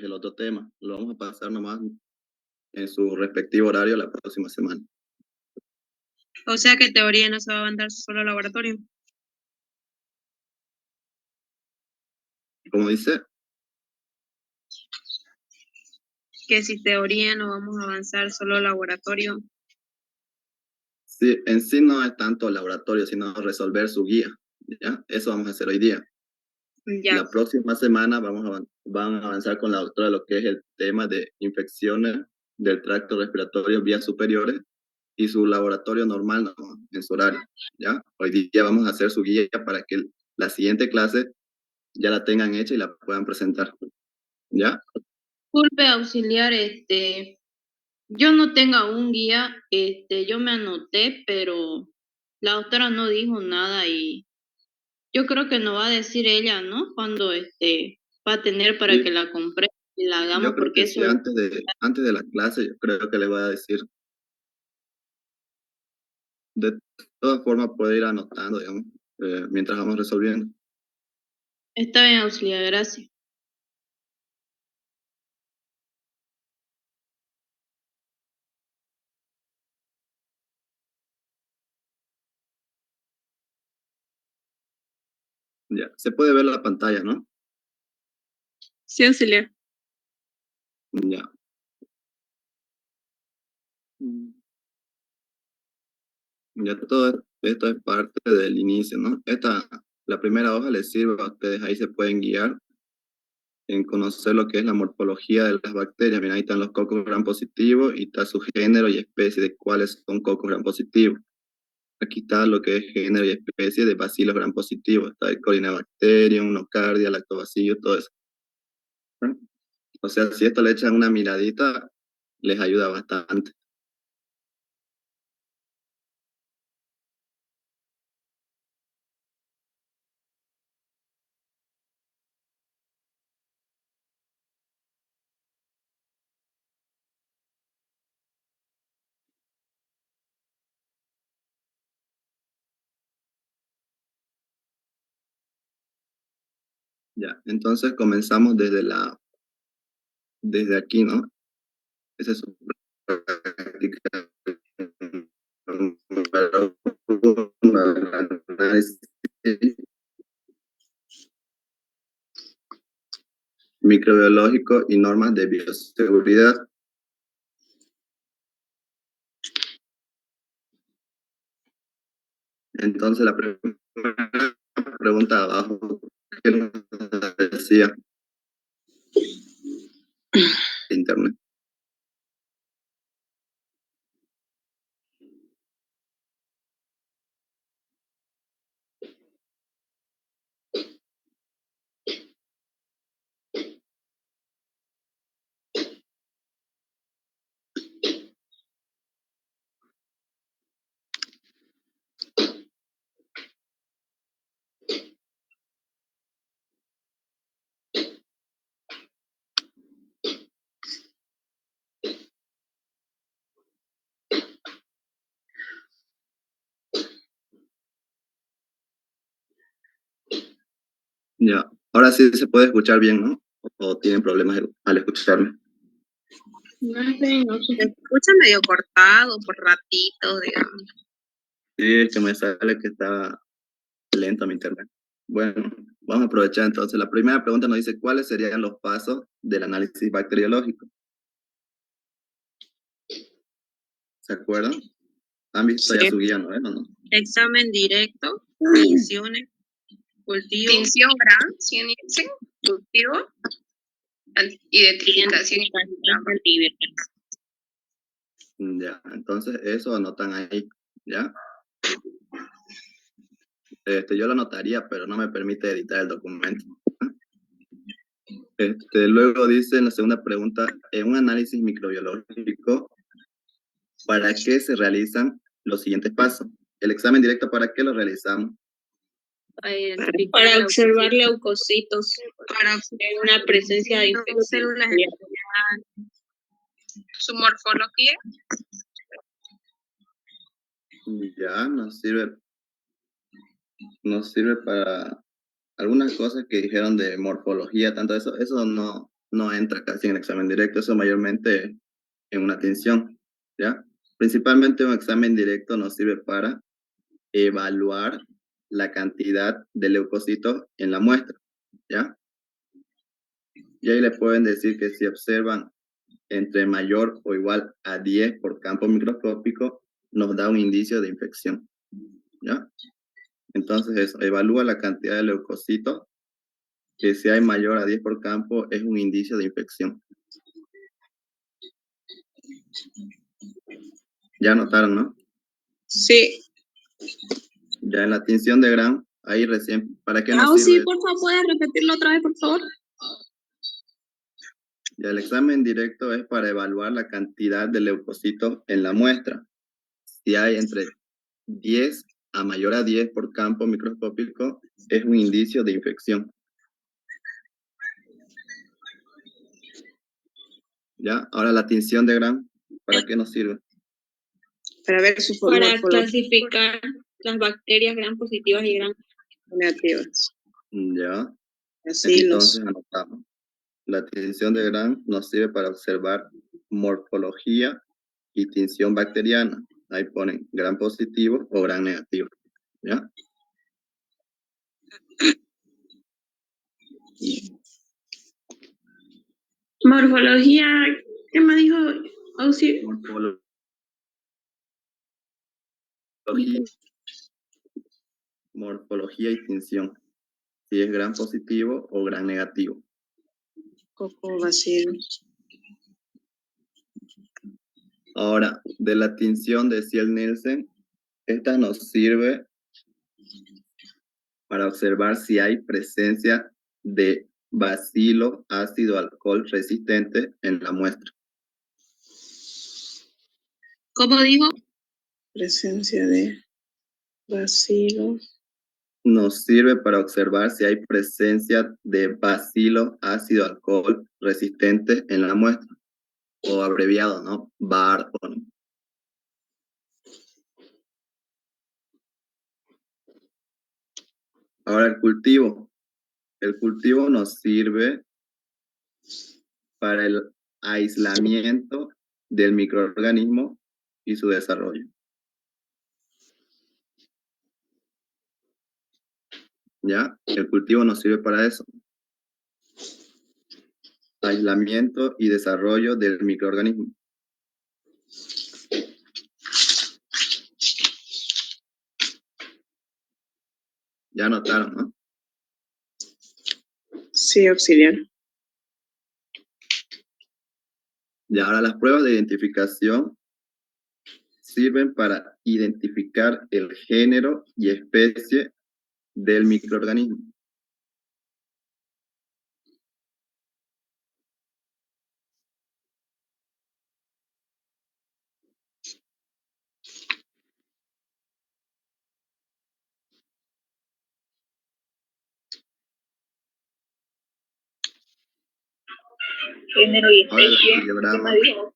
es el otro tema. Lo vamos a pasar nomás en su respectivo horario la próxima semana. O sea que teoría no se va a mandar solo laboratorio. Como dice, Que si teoría no vamos a avanzar solo laboratorio. sí, en sí no es tanto laboratorio, sino resolver su guía, ¿ya? Eso vamos a hacer hoy día. Ya. La próxima semana van a avanzar con la doctora lo que es el tema de infecciones del tracto respiratorio vías superiores y su laboratorio normal, ¿no? En su horario, ¿ya? Hoy día vamos a hacer su guía para que la siguiente clase ya la tengan hecha y la puedan presentar, ¿ya? Disculpe, auxiliar, yo no tengo un guía, yo me anoté, pero la doctora no dijo nada y yo creo que no va a decir ella, ¿no? Cuando va a tener para que Sí, la compre y la hagamos, yo creo porque que sí, eso es. antes de la clase, yo creo que le voy a decir. De todas formas, puede ir anotando, digamos, mientras vamos resolviendo. Está bien, auxiliar, gracias. Ya, se puede ver la pantalla, ¿no? Sí, auxiliar. Ya. Ya todo esto es parte del inicio, ¿no? La primera hoja les sirve a ustedes, ahí se pueden guiar en conocer lo que es la morfología de las bacterias. Mira, ahí están los cocos gram positivos y está su género y especie de cuáles son cocos gram positivos. Aquí está lo que es género y especie de bacilos gram positivos. Está el Corynebacterium, Nocardia, Lactobacillus, todo eso. ¿No? O sea, si esto le echan una miradita, les ayuda bastante. Ya, entonces comenzamos desde aquí, ¿no? Esa es su práctica número uno, análisis microbiológico y normas de bioseguridad. Entonces la primera pregunta abajo, ¿qué nos decía internet? Ya, ahora sí se puede escuchar bien, ¿no? ¿O tienen problemas al escucharme? No sé, no se escucha medio cortado por ratitos, digamos. Sí, es que me sale que está lento mi internet. Bueno, vamos a aprovechar entonces. La primera pregunta nos dice, ¿cuáles serían los pasos del análisis bacteriológico? ¿Se acuerdan? ¿Han visto ya Sí. su guía, no? ¿No? Examen directo, tinciones, cultivo. Tinción gran, cultivo y de trituración y Ya, entonces eso anotan ahí, ¿ya? Yo lo anotaría, pero no me permite editar el documento. Luego dice en la segunda pregunta, en un análisis microbiológico, ¿para qué se realizan los siguientes pasos? El examen directo, ¿para qué lo realizamos? Para observar leucocitos, para obtener una presencia de infección. Su morfología. Ya, nos sirve para algunas cosas que dijeron de morfología, tanto eso no no entra casi en el examen directo, eso mayormente en una tinción, ¿ya? Principalmente un examen directo nos sirve para evaluar la cantidad de leucocitos en la muestra, ¿ya? Y ahí le pueden decir que si observan entre mayor o igual a 10 por campo microscópico, nos da un indicio de infección, ¿ya? Entonces eso, evalúa la cantidad de leucocitos, que si hay mayor a 10 por campo es un indicio de infección. Ya notaron, ¿no? Sí. Ya en la tinción de Gram, ahí recién, ¿para qué nos Sí, sirve? por favor, ¿puedes repetirlo otra vez, por favor? Ya el examen directo es para evaluar la cantidad de leucocitos en la muestra. Si hay entre 10 a mayor a 10 por campo microscópico, es un indicio de infección. ¿Ya? Ahora la tinción de Gram, ¿para qué nos sirve? Para ver su forma. Para clasificar las bacterias gram positivas y gram negativas. Ya. Así Entonces anotamos. La tinción de Gram nos sirve para observar morfología y tinción bacteriana. Ahí ponen Gram positivo o Gram negativo. ¿Ya? Morfología, ¿qué me dijo? Auxilio. Morfología y tinción. Si es Gram positivo o Gram negativo. Coco Bacillus. Ahora, de la tinción de Ciel-Nielsen, esta nos sirve para observar si hay presencia de bacilo ácido alcohol resistente en la muestra. ¿Cómo digo? Presencia de bacilo. Nos sirve para observar si hay presencia de bacilo ácido alcohol resistente en la muestra, o abreviado, ¿no? BAR. Ahora el cultivo. El cultivo nos sirve para el aislamiento del microorganismo y su desarrollo. ¿Ya? El cultivo nos sirve para eso. Aislamiento y desarrollo del microorganismo. Ya notaron, ¿no? Sí, auxiliar. Y ahora las pruebas de identificación sirven para identificar el género y especie del microorganismo. Género y Ahora el especie. antibiograma. ¿Qué me dijo?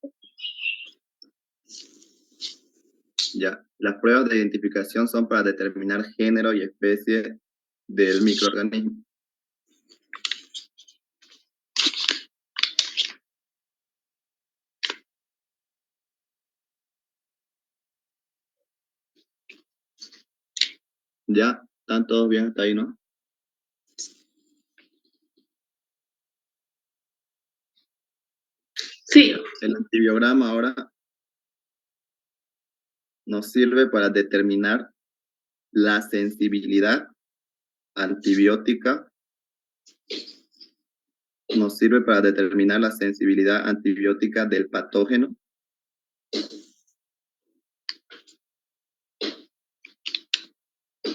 Ya, las pruebas de identificación son para determinar género y especie del microorganismo. Ya, ¿están todos bien hasta ahí, no? Sí. El antibiograma ahora nos sirve para determinar la sensibilidad antibiótica. Nos sirve para determinar la sensibilidad antibiótica del patógeno.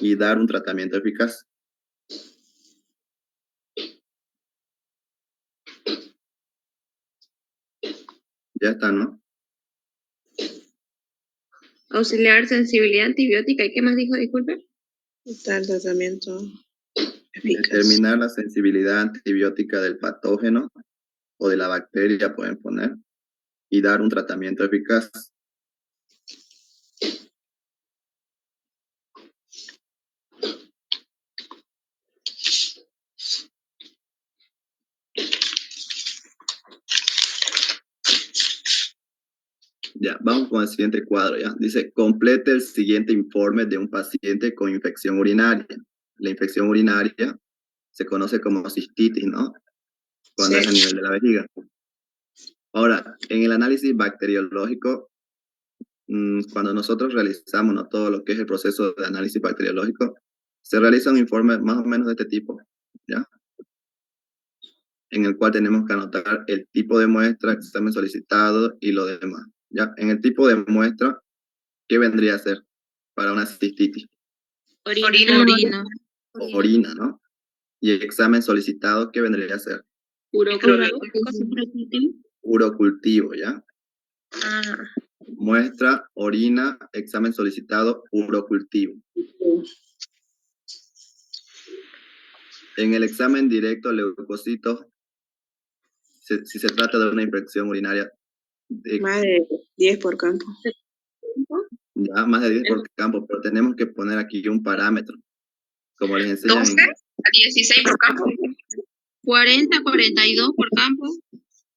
Y dar un tratamiento eficaz. Ya está, ¿no? Auxiliar sensibilidad antibiótica. ¿Y qué más dijo? Disculpe. Tal tratamiento eficaz. Determinar la sensibilidad antibiótica del patógeno o de la bacteria, pueden poner, y dar un tratamiento eficaz. vamos con el siguiente cuadro, ¿ya? Dice, complete el siguiente informe de un paciente con infección urinaria. La infección urinaria se conoce como cistitis, ¿no? Cuando es a nivel de la vejiga. Ahora, en el análisis bacteriológico, cuando nosotros realizamos, ¿no?, todo lo que es el proceso de análisis bacteriológico, se realiza un informe más o menos de este tipo, ¿ya? En el cual tenemos que anotar el tipo de muestra, examen solicitado y lo demás, ¿ya? En el tipo de muestra, ¿qué vendría a ser para una cistitis? Orina. Orina, ¿no? Y el examen solicitado, ¿qué vendría a ser? Urocultivo, ¿ya? Muestra, orina, examen solicitado, urocultivo. En el examen directo leucocitos, si se trata de una infección urinaria, más de 10 por campo. Ya, más de 10 por campo, pero tenemos que poner aquí un parámetro. Como les enseñan 12 a 16 por campo. 40, 42 por campo.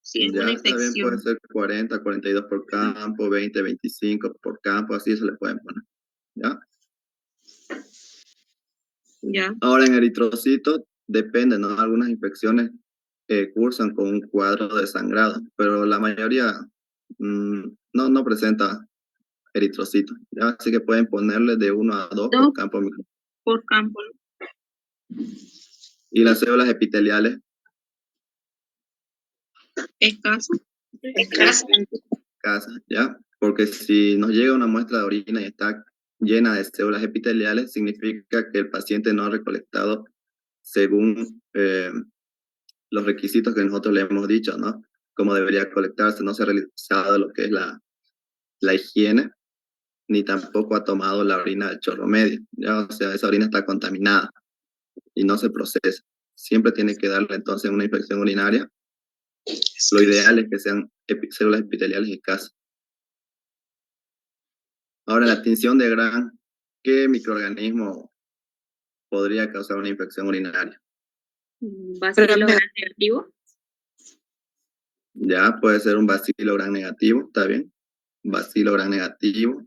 Si es ya, una está bien, puede infección. ser 40, 42 por campo, 20, 25 por campo, así se le pueden poner. ¿Ya? Ya. Ahora en eritrocitos, depende, ¿no? Algunas infecciones cursan con un cuadro de sangrado, pero la mayoría no presenta eritrocitos, ¿ya? Así que pueden ponerle de 1 a 2 por campo micro. Por campo. Y las células epiteliales. Escaso. Escasas, ¿ya? Porque si nos llega una muestra de orina y está llena de células epiteliales, significa que el paciente no ha recolectado según los requisitos que nosotros le hemos dicho, ¿no? Cómo debería colectarse, no se ha realizado lo que es la higiene, ni tampoco ha tomado la orina del chorro medio, ¿ya? O sea, esa orina está contaminada y no se procesa. Siempre tiene que darle entonces una infección urinaria. Lo ideal es que sean células epiteliales escasas. Ahora, la tinción de Gram, ¿qué microorganismo podría causar una infección urinaria? ¿Bacilo Gram negativo? Ya, puede ser un bacilo Gram negativo, ¿está bien? Bacilo Gram negativo.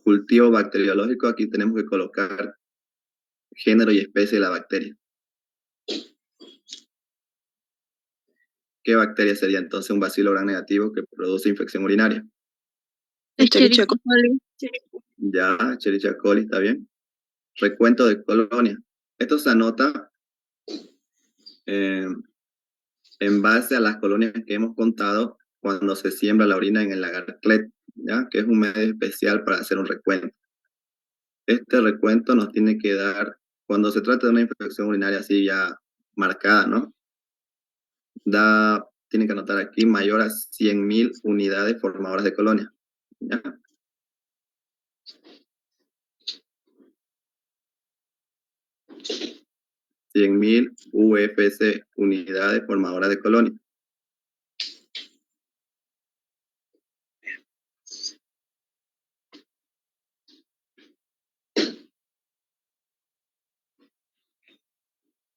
Cultivo bacteriológico, aquí tenemos que colocar género y especie de la bacteria. ¿Qué bacteria sería entonces un bacilo Gram negativo que produce infección urinaria? Escherichia coli. Ya, Escherichia coli, ¿está bien? Recuento de colonia. Esto se anota en base a las colonias que hemos contado cuando se siembra la orina en el agarclet, ¿ya? Que es un medio especial para hacer un recuento. Este recuento nos tiene que dar, cuando se trata de una infección urinaria así ya marcada, ¿no? Tiene que anotar aquí mayor a 100.000 unidades formadoras de colonia, ¿ya? $100.000 UFC, unidades formadoras de colonia.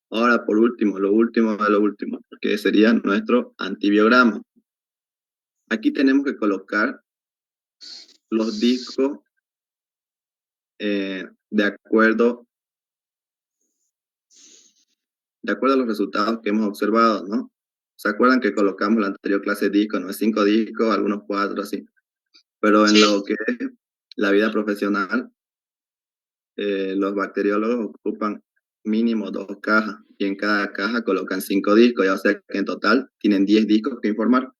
Ahora, por último, lo último de lo último, que sería nuestro antibiograma. Aquí tenemos que colocar los discos de acuerdo a los resultados que hemos observado, ¿no? ¿Se acuerdan que colocamos la anterior clase de discos, no? 5 discos, algunos 4, así. Pero en lo que es la vida profesional, los bacteriólogos ocupan mínimo 2 cajas y en cada caja colocan 5 discos, ya, o sea que en total tienen 10 discos que informar.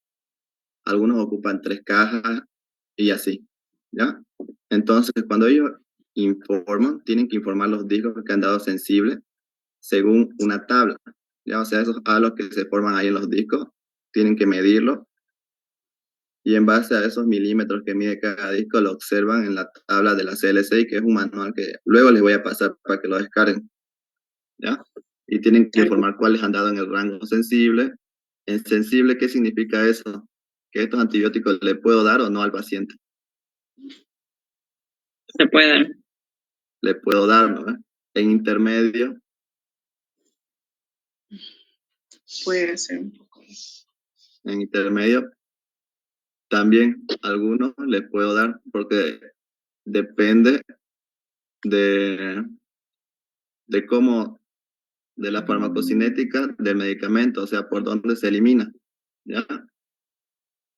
Algunos ocupan 3 cajas y así, ¿ya? Entonces, cuando ellos informan, tienen que informar los discos que han dado sensibles según una tabla, ¿ya? O sea, esos halos que se forman ahí en los discos, tienen que medirlo y en base a esos milímetros que mide cada disco lo observan en la tabla de la CLCI, que es un manual que luego les voy a pasar para que lo descarguen, ¿ya? Y tienen que informar cuáles han dado en el rango sensible. En sensible, ¿qué significa eso? Que estos antibióticos le puedo dar o no al paciente. Se puede dar. Le puedo dar, ¿no? En intermedio. Puede ser un poco. En intermedio, También algunos les puedo dar porque depende de, de cómo, de la farmacocinética del medicamento, o sea, por dónde se elimina, ¿ya?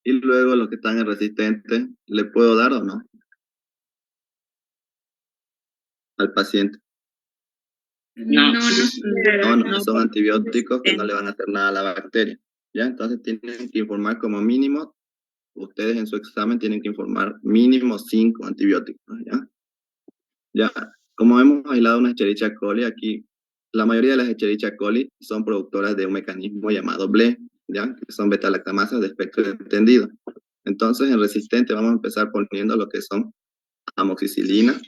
Y luego los que están en resistente, ¿le puedo dar o no al paciente? No, No, no, no, son porque antibióticos que no le van a hacer nada a la bacteria, ¿ya? Entonces tienen que informar como mínimo, ustedes en su examen tienen que informar mínimo 5 antibióticos, ¿ya? Ya, como hemos aislado una Escherichia coli, aquí la mayoría de las Escherichia coli son productoras de un mecanismo llamado BLE, ¿ya? Que son beta-lactamasas de espectro extendido. Entonces, en resistente vamos a empezar poniendo lo que son amoxicilina.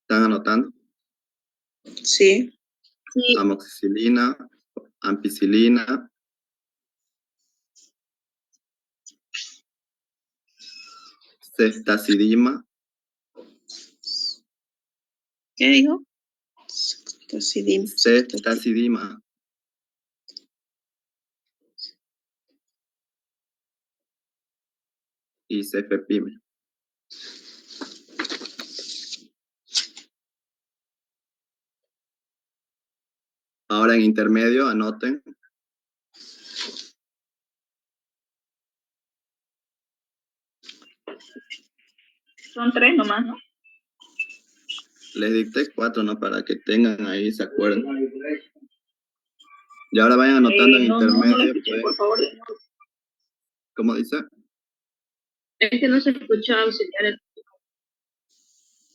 ¿Están anotando? sí. Amoxicilina, ampicilina, ceftazidima, ¿Qué dijo? ceftazidima y cefepime. Ahora en intermedio, anoten. Son 3 nomás, ¿no? Les dicté 4, ¿no? Para que tengan ahí, se acuerden. Y ahora vayan anotando en intermedio. No escuché, pues, por favor. ¿cómo dice? Es que no se escucha auxiliar.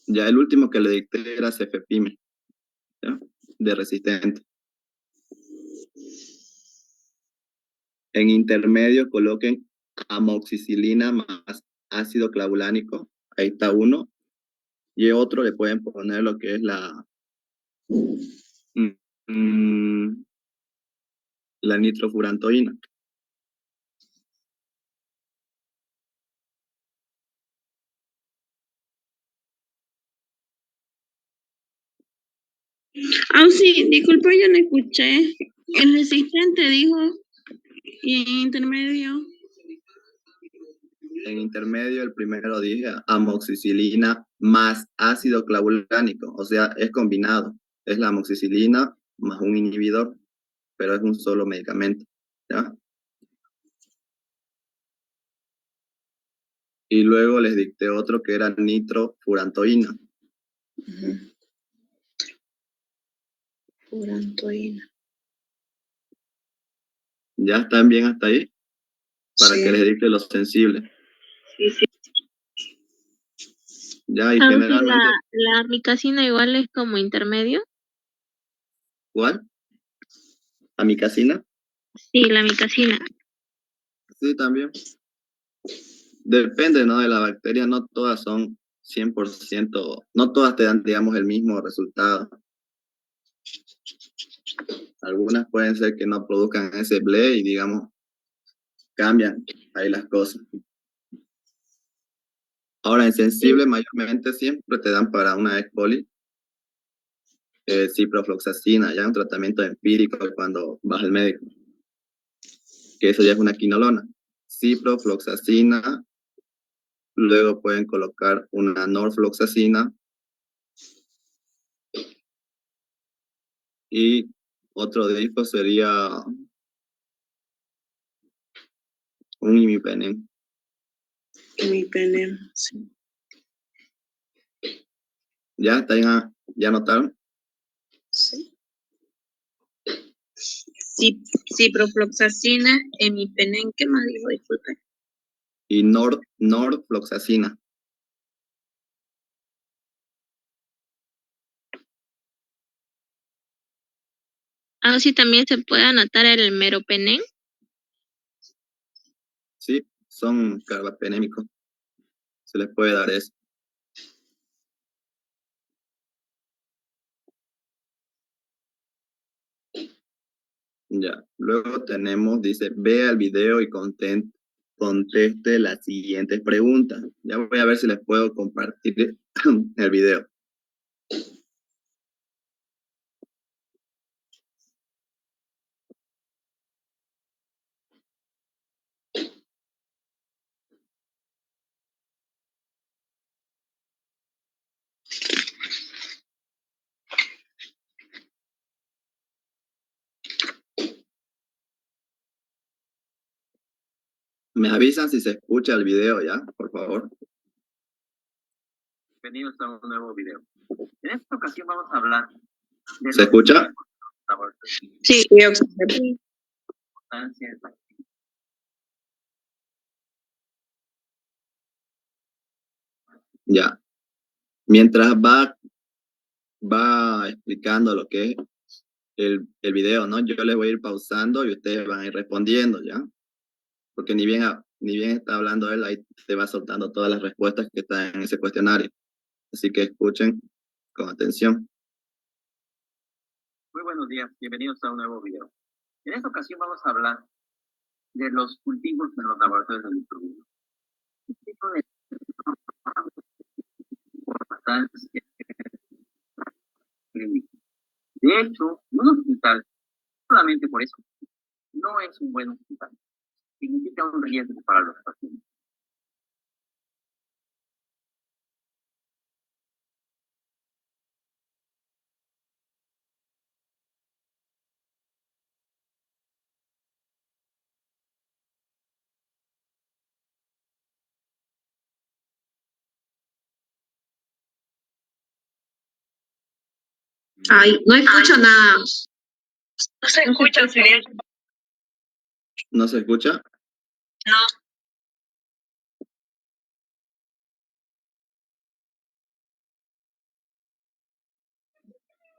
Ya el último que le dicté era cefepime, ¿ya? De resistente. En intermedio coloquen amoxicilina más ácido clavulánico. Ahí está uno. Y otro le pueden poner lo que es mm, mm, la nitrofurantoína. Sí, disculpa, yo no escuché. El resistente dijo, y en intermedio. En intermedio, el primero dije amoxicilina más ácido clavulánico. O sea, es combinado. Es la amoxicilina más un inhibidor, pero es un solo medicamento, ¿ya? Y luego les dicté otro que era nitrofurantoína. Furantoína. ¿Ya están bien hasta ahí? Para Sí. que les dicte lo sensible. Sí, sí. Ya, y Sí, generalmente, la amicacina igual es como intermedio. ¿cuál? ¿Amicacina? Sí, la amicacina. Sí, también. Depende, ¿no? De la bacteria, no todas son 100%, no todas te dan, digamos, el mismo resultado. Algunas pueden ser que no produzcan ese ble y, digamos, cambian ahí las cosas. Ahora, en sensible, mayormente siempre te dan para una E. coli, ciprofloxacina, ya un tratamiento empírico cuando vas al médico, que eso ya es una quinolona. Ciprofloxacina, luego pueden colocar una norfloxacina y otro de estos sería un imipenem. Imipenem, sí. ¿Ya? ¿Está ya, ya notaron? Sí. Ciprofloxacina, imipenem, ¿qué más dijo? Disculpe. Y norfloxacina. Sí, también se puede anotar el meropenem. Sí, son carbapenémicos. Se les puede dar eso. Ya. Luego tenemos, dice, ve al video y conteste las siguientes preguntas. Ya voy a ver si les puedo compartir el video. Me avisan si se escucha el video ya, por favor. Bienvenidos a un nuevo video. En esta ocasión vamos a hablar de ¿Se escucha? Sí, Ya. Mientras va explicando lo que es el video, ¿no? Yo les voy a ir pausando y ustedes van a ir respondiendo, ¿ya? Porque ni bien está hablando él, ahí te va soltando todas las respuestas que están en ese cuestionario. Así que escuchen con atención. Muy buenos días, bienvenidos a un nuevo video. En esta ocasión vamos a hablar de los cultivos en los laboratorios de microbiología. Este tipo de importantes clínicos. De hecho, un hospital, solamente por eso, no es un buen hospital. Significa un riesgo para los pacientes. Ay, no escucho nada. No se escucha, sería. ¿No se escucha? No.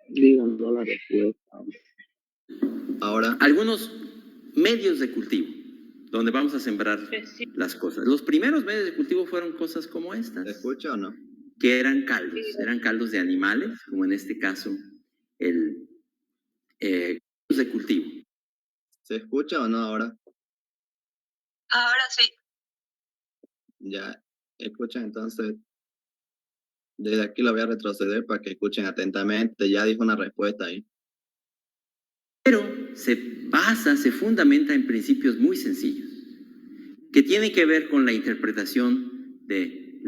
Díganlo la respuesta. Ahora. Algunos medios de cultivo, donde vamos a sembrar las cosas. Los primeros medios de cultivo fueron cosas como estas. ¿Se escucha o no? Que eran caldos de animales, como en este caso el de cultivo. ¿Se escucha o no ahora? Ahora sí. Ya, escuchen entonces. Desde aquí lo voy a retroceder para que escuchen atentamente. Ya dijo una respuesta ahí. Pero se fundamenta en principios muy sencillos, que tienen que ver con la interpretación de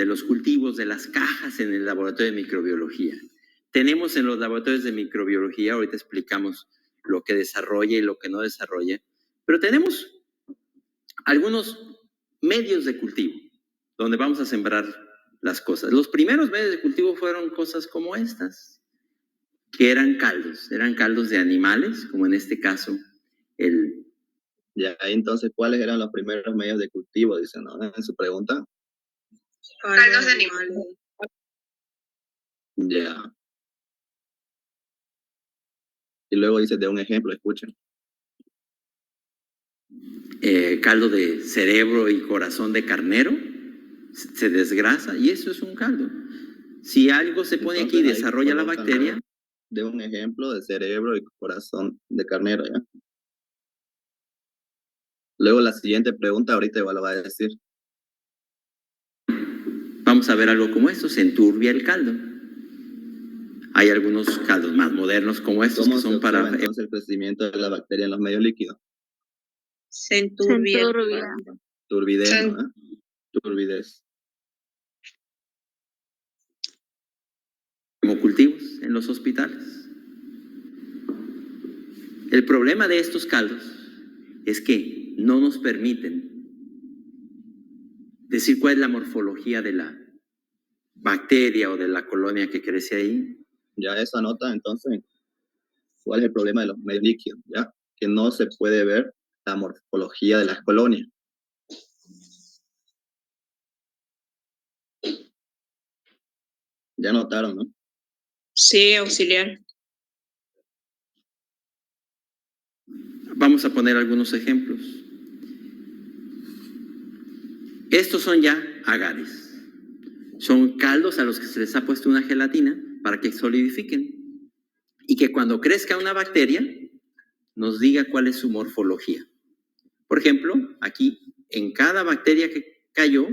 los cultivos, de las cajas en el laboratorio de microbiología. Tenemos en los laboratorios de microbiología, ahorita explicamos lo que desarrolla y lo que no desarrolla, pero tenemos algunos medios de cultivo donde vamos a sembrar las cosas. Los primeros medios de cultivo fueron cosas como estas, que eran caldos de animales, como en este caso Ya, entonces, ¿cuáles eran los primeros medios de cultivo? Dicen, ¿no? En su pregunta. Caldos de animales. Ya. Y luego dice de un ejemplo, escuchen. Caldo de cerebro y corazón de carnero, se desgrasa y eso es un caldo. Si algo se pone Entonces, aquí y desarrolla la bacteria. De un ejemplo de cerebro y corazón de carnero, ¿ya? Luego la siguiente pregunta, ahorita igual lo va a decir. Vamos a ver algo como esto, se enturbia el caldo. Hay algunos caldos más modernos como estos que son para... entonces el crecimiento de la bacteria en los medios líquidos? Se enturbia. Turbidez, ¿no? Turbidez. Como cultivos en los hospitales. El problema de estos caldos es que no nos permiten decir cuál es la morfología de la bacteria o de la colonia que crece ahí. Ya esa nota, entonces, ¿cuál es el problema de los medios líquidos? ¿Ya? Que no se puede ver la morfología de las colonias. Ya notaron, ¿no? Sí, auxiliar. Vamos a poner algunos ejemplos. Estos son ya agares. Son caldos a los que se les ha puesto una gelatina para que solidifiquen y que cuando crezca una bacteria nos diga cuál es su morfología. Por ejemplo, aquí en cada bacteria que cayó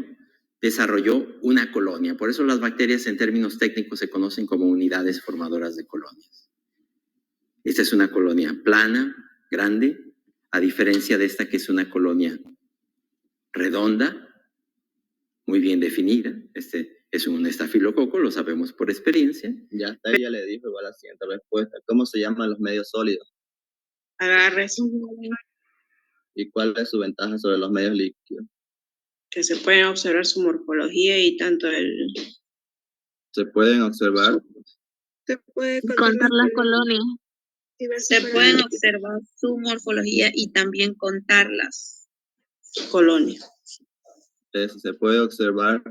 desarrolló una colonia. Por eso las bacterias en términos técnicos se conocen como unidades formadoras de colonias. Esta es una colonia plana, grande, a diferencia de esta que es una colonia redonda, muy bien definida. Este es un estafilococo, lo sabemos por experiencia. Ya hasta ella le dijo igual la siguiente respuesta. ¿Cómo se llaman los medios sólidos? Agarres. ¿Y cuál es su ventaja sobre los medios líquidos? Que se pueden observar su morfología y tanto el... Se pueden observar. Se puede Contar las colonias. Se pueden observar su morfología y también contar las colonias. Se puede observar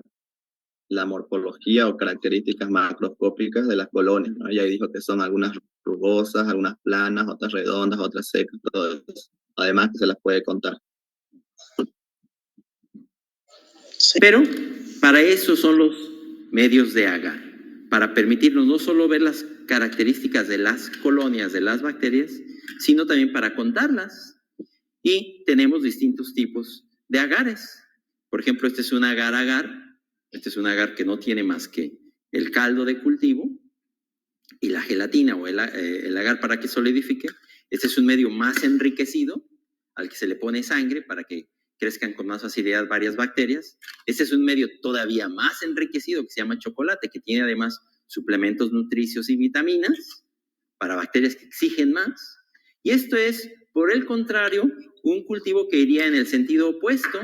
la morfología o características macroscópicas de las colonias, ¿no? Y ahí dijo que son algunas rugosas, algunas planas, otras redondas, otras secas, todo eso. Además que se las puede contar. Sí. Pero para eso son los medios de agar, para permitirnos no solo ver las características de las colonias de las bacterias, sino también para contarlas. Y tenemos distintos tipos de agares. Por ejemplo, este es un agar-agar. Este es un agar que no tiene más que el caldo de cultivo y la gelatina o el agar para que solidifique. Este es un medio más enriquecido al que se le pone sangre para que crezcan con más facilidad varias bacterias. Este es un medio todavía más enriquecido que se llama chocolate, que tiene además suplementos nutricios y vitaminas para bacterias que exigen más. Y esto es, por el contrario, un cultivo que iría en el sentido opuesto.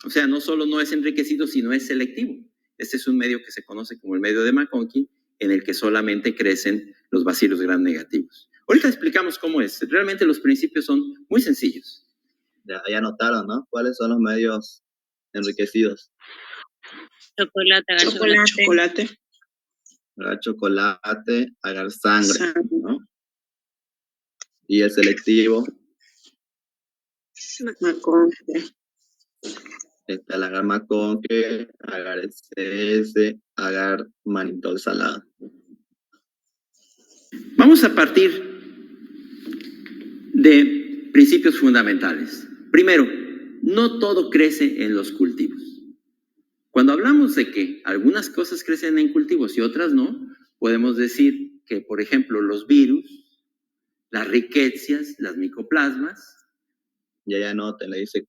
O sea, no solo no es enriquecido, sino es selectivo. Este es un medio que se conoce como el medio de McConkey, en el que solamente crecen los bacilos gram negativos. Ahorita explicamos cómo es. Realmente los principios son muy sencillos. Ya notaron, ¿no? ¿Cuáles son los medios enriquecidos? Chocolate, Chocolate. Agar chocolate, agar sangre, ¿no? Y el selectivo. McConkey. Está el agar McConkey, agar SS, agar mannitol salado. Vamos a partir de principios fundamentales. Primero, no todo crece en los cultivos. Cuando hablamos de que algunas cosas crecen en cultivos y otras no, podemos decir que, por ejemplo, los virus, las riquecias, las micoplasmas. Ya anoten, le dice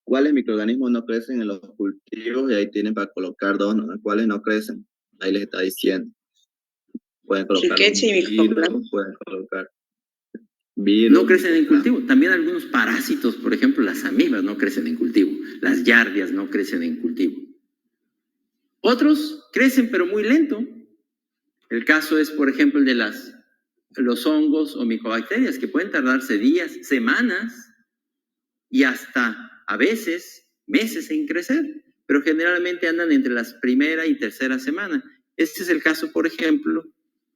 cuáles microorganismos no crecen en los cultivos y ahí tienen para colocar dos, ¿no? ¿Cuáles no crecen? Ahí les está diciendo. Pueden colocar Riqueza y micoplasmas. pueden colocar virus. No crecen en cultivo. También algunos parásitos, por ejemplo, las amibas no crecen en cultivo. Las yardias no crecen en cultivo. Otros crecen pero muy lento. El caso es, por ejemplo, el de los hongos o micobacterias, que pueden tardarse días, semanas y hasta a veces meses en crecer, pero generalmente andan entre las primera y tercera semana. Este es el caso, por ejemplo,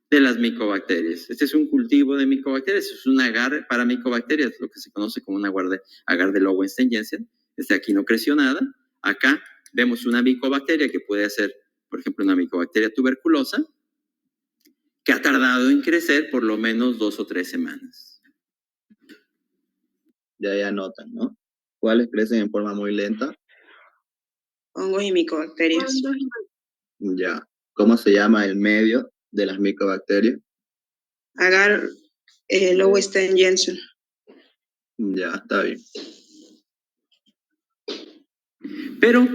de las micobacterias. Este es un cultivo de micobacterias, es un agar para micobacterias, lo que se conoce como un agar de Lowenstein-Jensen. Este aquí no creció nada. Acá vemos una micobacteria que puede ser, por ejemplo, una micobacteria tuberculosa, que ha tardado en crecer por lo menos 2 o 3 semanas. Ya anotan, ¿no? ¿Cuáles crecen en forma muy lenta? Hongos y micobacterias. Ya. ¿Cómo se llama el medio de las micobacterias? Agar Lowenstein-Jensen. Ya, está bien. Pero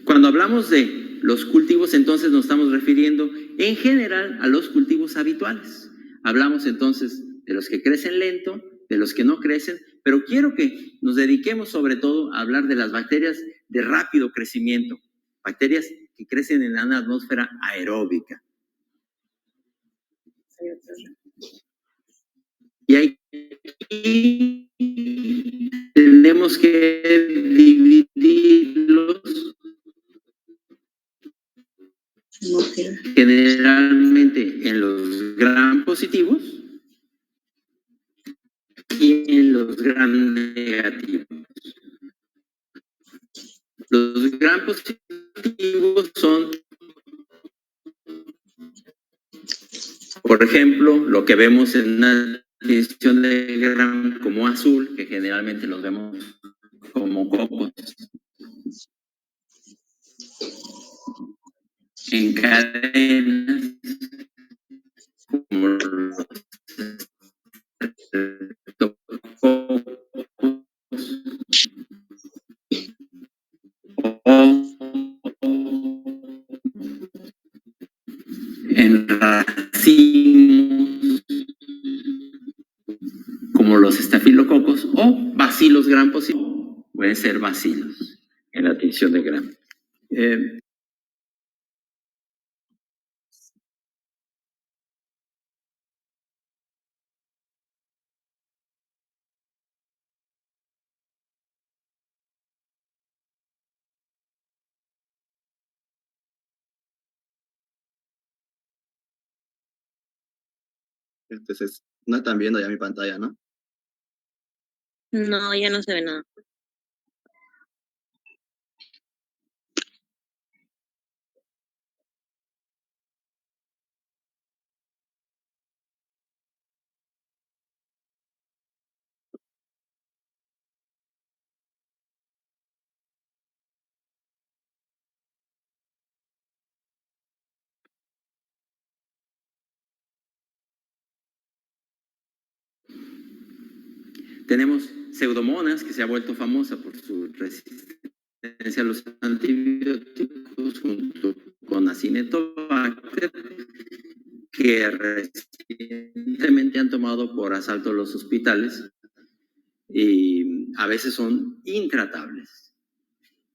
cuando hablamos de los cultivos, entonces nos estamos refiriendo en general a los cultivos habituales. Hablamos entonces de los que crecen lento, de los que no crecen, pero quiero que nos dediquemos sobre todo a hablar de las bacterias de rápido crecimiento, bacterias que crecen en una atmósfera aeróbica. Y ahí tenemos que dividirlos generalmente en los gram positivos y en los gram negativos. Los gram positivos son, por ejemplo, lo que vemos en una definición de gram como azul, que generalmente los vemos como cocos. En cadenas, como los en racimos, como los estafilococos, bacilos gram positivos, pueden ser bacilos en la tinción de gram. No están viendo ya mi pantalla, ¿no? No, ya no se ve nada. Tenemos Pseudomonas, que se ha vuelto famosa por su resistencia a los antibióticos, junto con Acinetobacter, que recientemente han tomado por asalto los hospitales y a veces son intratables.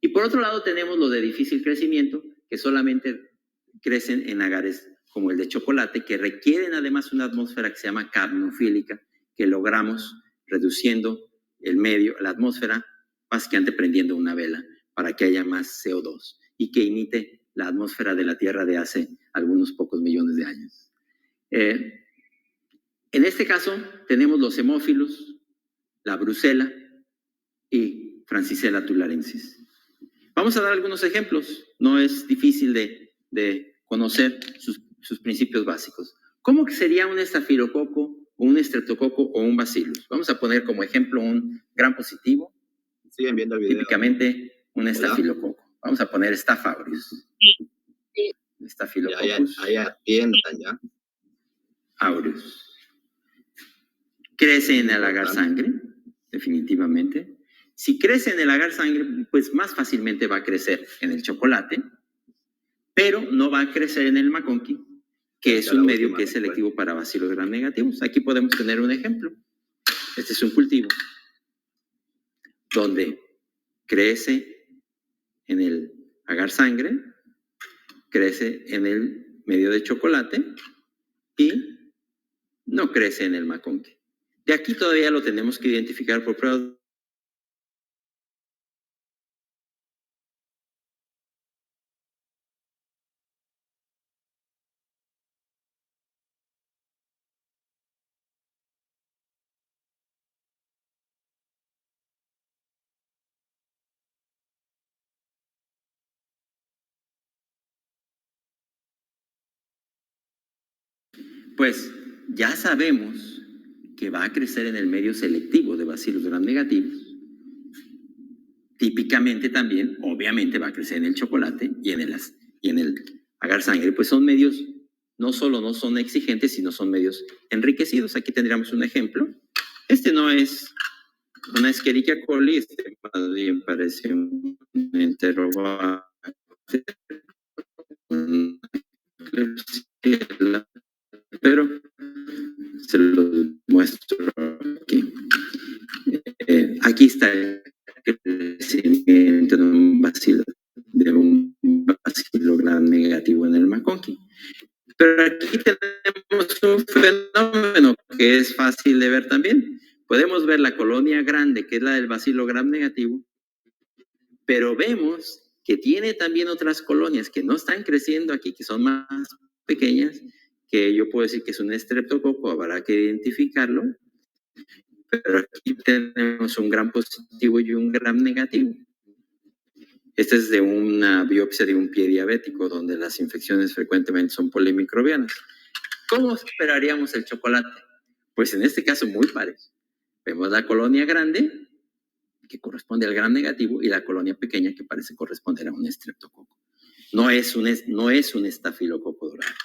Y por otro lado tenemos los de difícil crecimiento, que solamente crecen en agares como el de chocolate, que requieren además una atmósfera que se llama capnofílica, que logramos reduciendo el medio, la atmósfera, básicamente prendiendo una vela para que haya más CO2 y que imite la atmósfera de la Tierra de hace algunos pocos millones de años. En este caso tenemos los hemófilos, la brucela y Francisella tularensis. Vamos a dar algunos ejemplos, no es difícil de conocer sus principios básicos. ¿Cómo sería un estafilococo, un estreptococo o un bacillus? Vamos a poner como ejemplo un gram positivo. Siguen viendo el video. Típicamente un estafilococo. Vamos a poner Staph aureus. Sí. Staphylococcus. Ahí atiendan ya. Aureus. Crece en el agar sangre, definitivamente. Si crece en el agar sangre, pues más fácilmente va a crecer en el chocolate, pero no va a crecer en el McConkey, que es un medio que es selectivo para bacilos gram negativos. Aquí podemos tener un ejemplo. Este es un cultivo donde crece en el agar sangre, crece en el medio de chocolate y no crece en el McConkey. De aquí todavía lo tenemos que identificar por pruebas. Pues ya sabemos que va a crecer en el medio selectivo de bacilos gram negativos. Típicamente también, obviamente, va a crecer en el chocolate y en el agar sangre. Pues son medios, no solo no son exigentes, sino son medios enriquecidos. Aquí tendríamos un ejemplo. Este no es una Escherichia coli, este más bien parece un enterobacter, pero se lo muestro aquí. Aquí está el crecimiento de un bacilo gram negativo en el McConkey. Pero aquí tenemos un fenómeno que es fácil de ver también. Podemos ver la colonia grande, que es la del bacilo gram negativo, pero vemos que tiene también otras colonias que no están creciendo aquí, que son más pequeñas, que yo puedo decir que es un estreptococo, habrá que identificarlo, pero aquí tenemos un gram positivo y un gram negativo. Este es de una biopsia de un pie diabético, donde las infecciones frecuentemente son polimicrobianas. ¿Cómo esperaríamos el chocolate? Pues en este caso muy parejo. Vemos la colonia grande, que corresponde al gram negativo, y la colonia pequeña, que parece corresponder a un estreptococo. No es un estafilococo dorado.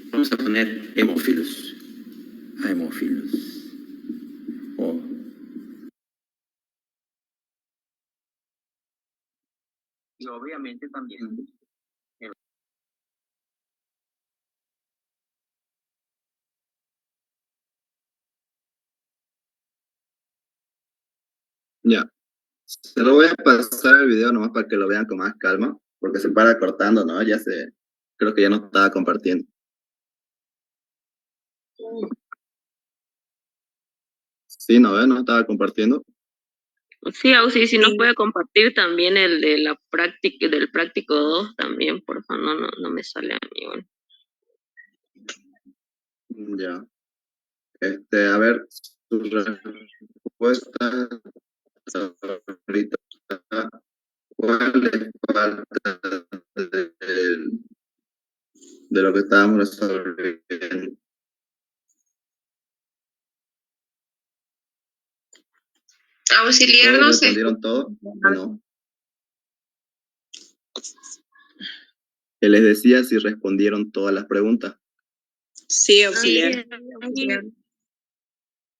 Vamos a poner hemófilos. A hemófilos. y obviamente también Ya. Se lo voy a pasar el video nomás para que lo vean con más calma, porque se para cortando, ¿no? Creo que ya no estaba compartiendo. Sí, ¿no ves? No estaba compartiendo. Sí, Auxi, si nos puede compartir también el de la práctica, del práctico 2 también, por favor, no me sale a mí. Bueno. Ya. A ver, sus respuestas ahorita. ¿Cuál es falta de lo que estábamos resolviendo? Auxiliar, ¿Todos no sé. respondieron todo? No. Que les decía si respondieron todas las preguntas. Sí, auxiliar.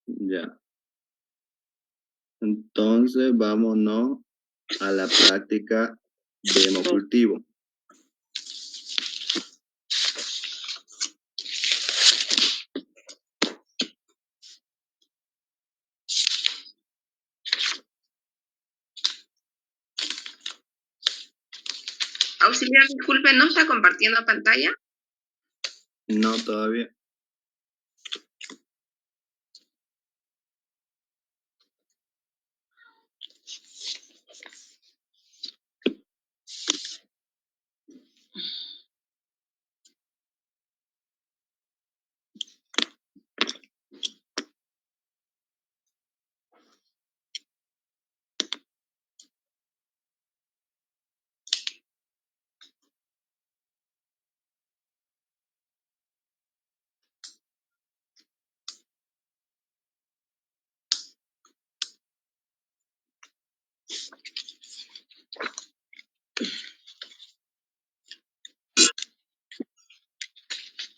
Ya. Entonces, vámonos a la práctica de hemocultivo. Auxiliar, disculpe, ¿no está compartiendo pantalla? No, todavía.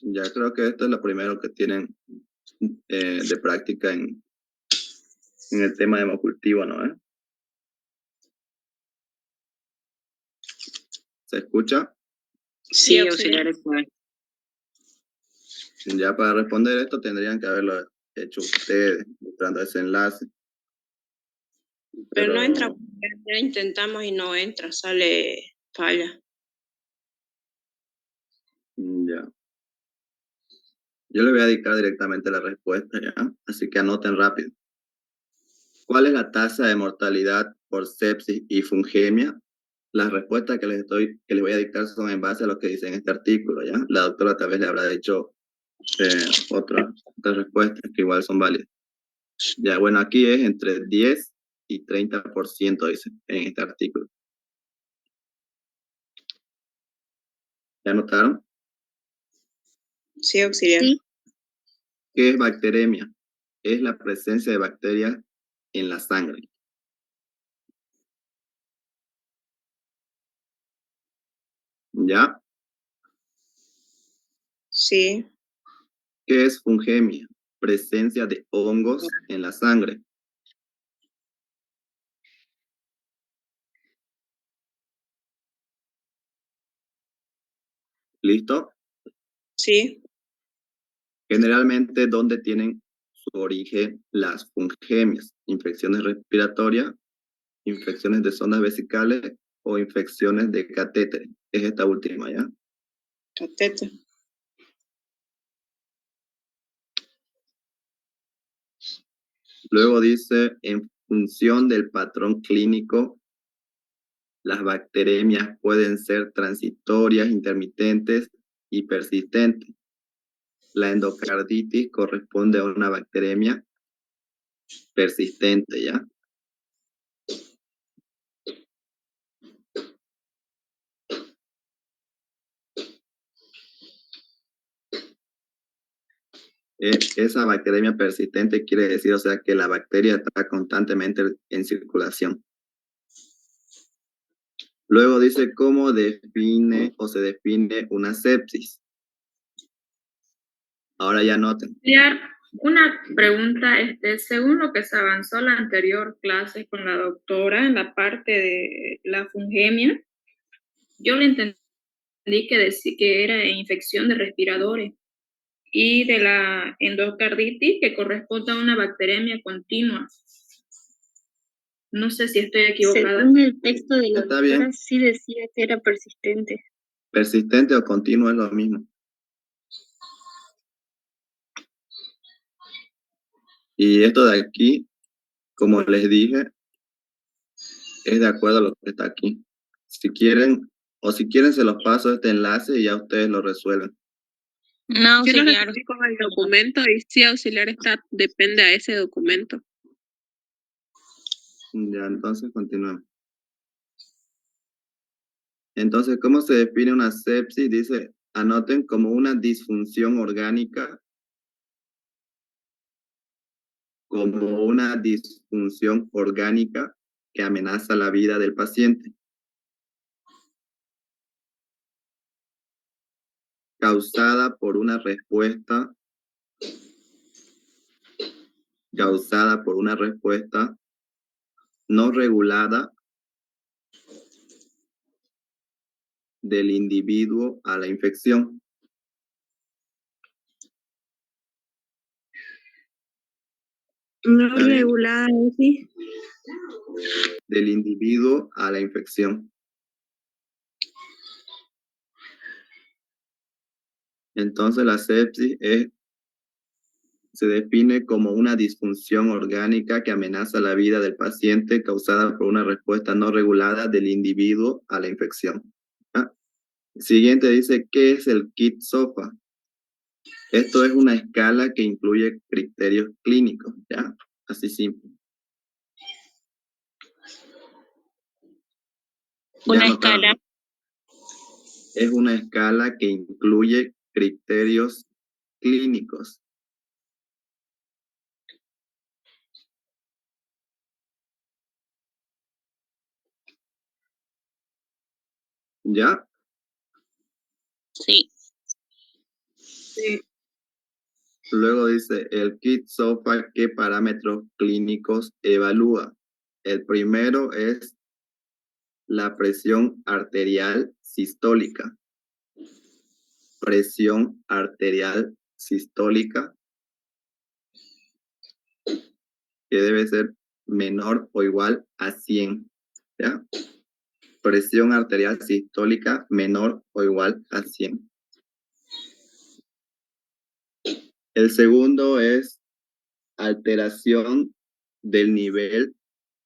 Ya creo que esto es lo primero que tienen de práctica en el tema de hemocultivo, ¿no? ¿Se escucha? Sí, auxiliar. Ya para responder esto tendrían que haberlo hecho ustedes, mostrando ese enlace. Pero no entra, ya intentamos y no entra, sale falla. Ya. Yo le voy a dictar directamente la respuesta, ¿ya? Así que anoten rápido. ¿Cuál es la tasa de mortalidad por sepsis y fungemia? Las respuestas que les voy a dictar son en base a lo que dice en este artículo, ¿ya? La doctora tal vez le habrá dicho otras respuestas que igual son válidas. Ya, bueno, aquí es entre 10 y 30%, dice en este artículo. ¿Ya notaron? Sí, auxiliar. Sí. ¿Qué es bacteremia? Es la presencia de bacterias en la sangre. ¿Ya? Sí. ¿Qué es fungemia? Presencia de hongos en la sangre. ¿Listo? Sí. Generalmente, ¿dónde tienen su origen las fungemias? Infecciones respiratorias, infecciones de zonas vesicales o infecciones de catéter. Es esta última, ¿ya? Catéter. Luego dice, en función del patrón clínico, las bacteremias pueden ser transitorias, intermitentes y persistentes. La endocarditis corresponde a una bacteremia persistente, ¿ya? Esa bacteremia persistente quiere decir, o sea, que la bacteria está constantemente en circulación. Luego dice cómo define o se define una sepsis. Ahora ya noten. Una pregunta, según lo que se avanzó en la anterior clase con la doctora en la parte de la fungemia, yo le entendí que era infección de respiradores y de la endocarditis que corresponde a una bacteremia continua. No sé si estoy equivocada. Según el texto de la Está bien. doctora, sí decía que era persistente. Persistente o continuo es lo mismo. Y esto de aquí, como les dije, es de acuerdo a lo que está aquí. Si quieren se los paso este enlace y ya ustedes lo resuelven. No, Yo lo auxiliar. recibí con el documento y sí, auxiliar está, depende a ese documento. Ya, entonces continuamos. Entonces, ¿cómo se define una sepsis? Dice, anoten como una disfunción orgánica, que amenaza la vida del paciente, causada por una respuesta no regulada del individuo a la infección. No ¿Está bien? regulada, sí. Del individuo a la infección. Entonces la sepsis se define como una disfunción orgánica que amenaza la vida del paciente causada por una respuesta no regulada del individuo a la infección. ¿Ah? Siguiente dice, ¿qué es el kit SOFA? Esto es una escala que incluye criterios clínicos, ¿ya? Así simple. Una Ya notaron, escala. ¿no? Es una escala que incluye criterios clínicos. ¿Ya? Sí. Sí. Luego dice, el kit SOFA, ¿qué parámetros clínicos evalúa? El primero es la presión arterial sistólica. Presión arterial sistólica, que debe ser menor o igual a 100. ¿Ya? Presión arterial sistólica menor o igual a 100. El segundo es alteración del nivel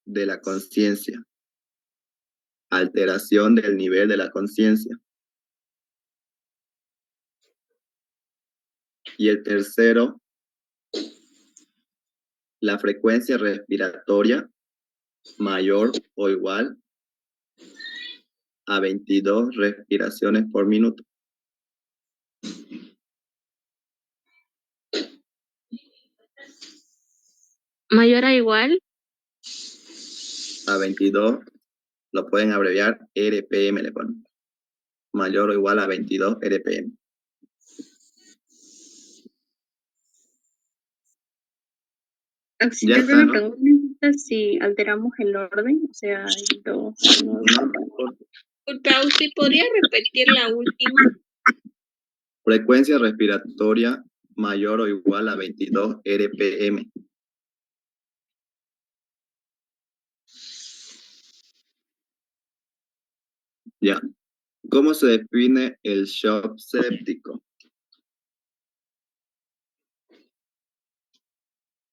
de la conciencia. Alteración del nivel de la conciencia. Y el tercero, la frecuencia respiratoria mayor o igual a 22 respiraciones por minuto. Mayor a igual. A 22 lo pueden abreviar RPM, le ponen. Mayor o igual a 22 RPM. Ya Auxiliar, está, una ¿no? pregunta, si alteramos el orden, o sea, el 2, No, no importa. Auxi, ¿podría repetir la última? Frecuencia respiratoria mayor o igual a 22 RPM. Ya. ¿Cómo se define el shock séptico?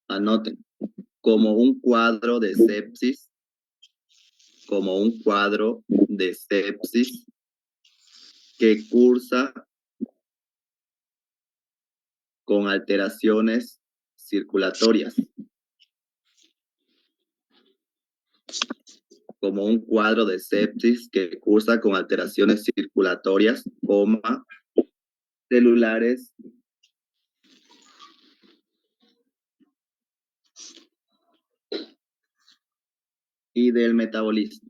Anoten. Como un cuadro de sepsis que cursa con alteraciones circulatorias. Como un cuadro de sepsis que cursa con alteraciones circulatorias, celulares y del metabolismo.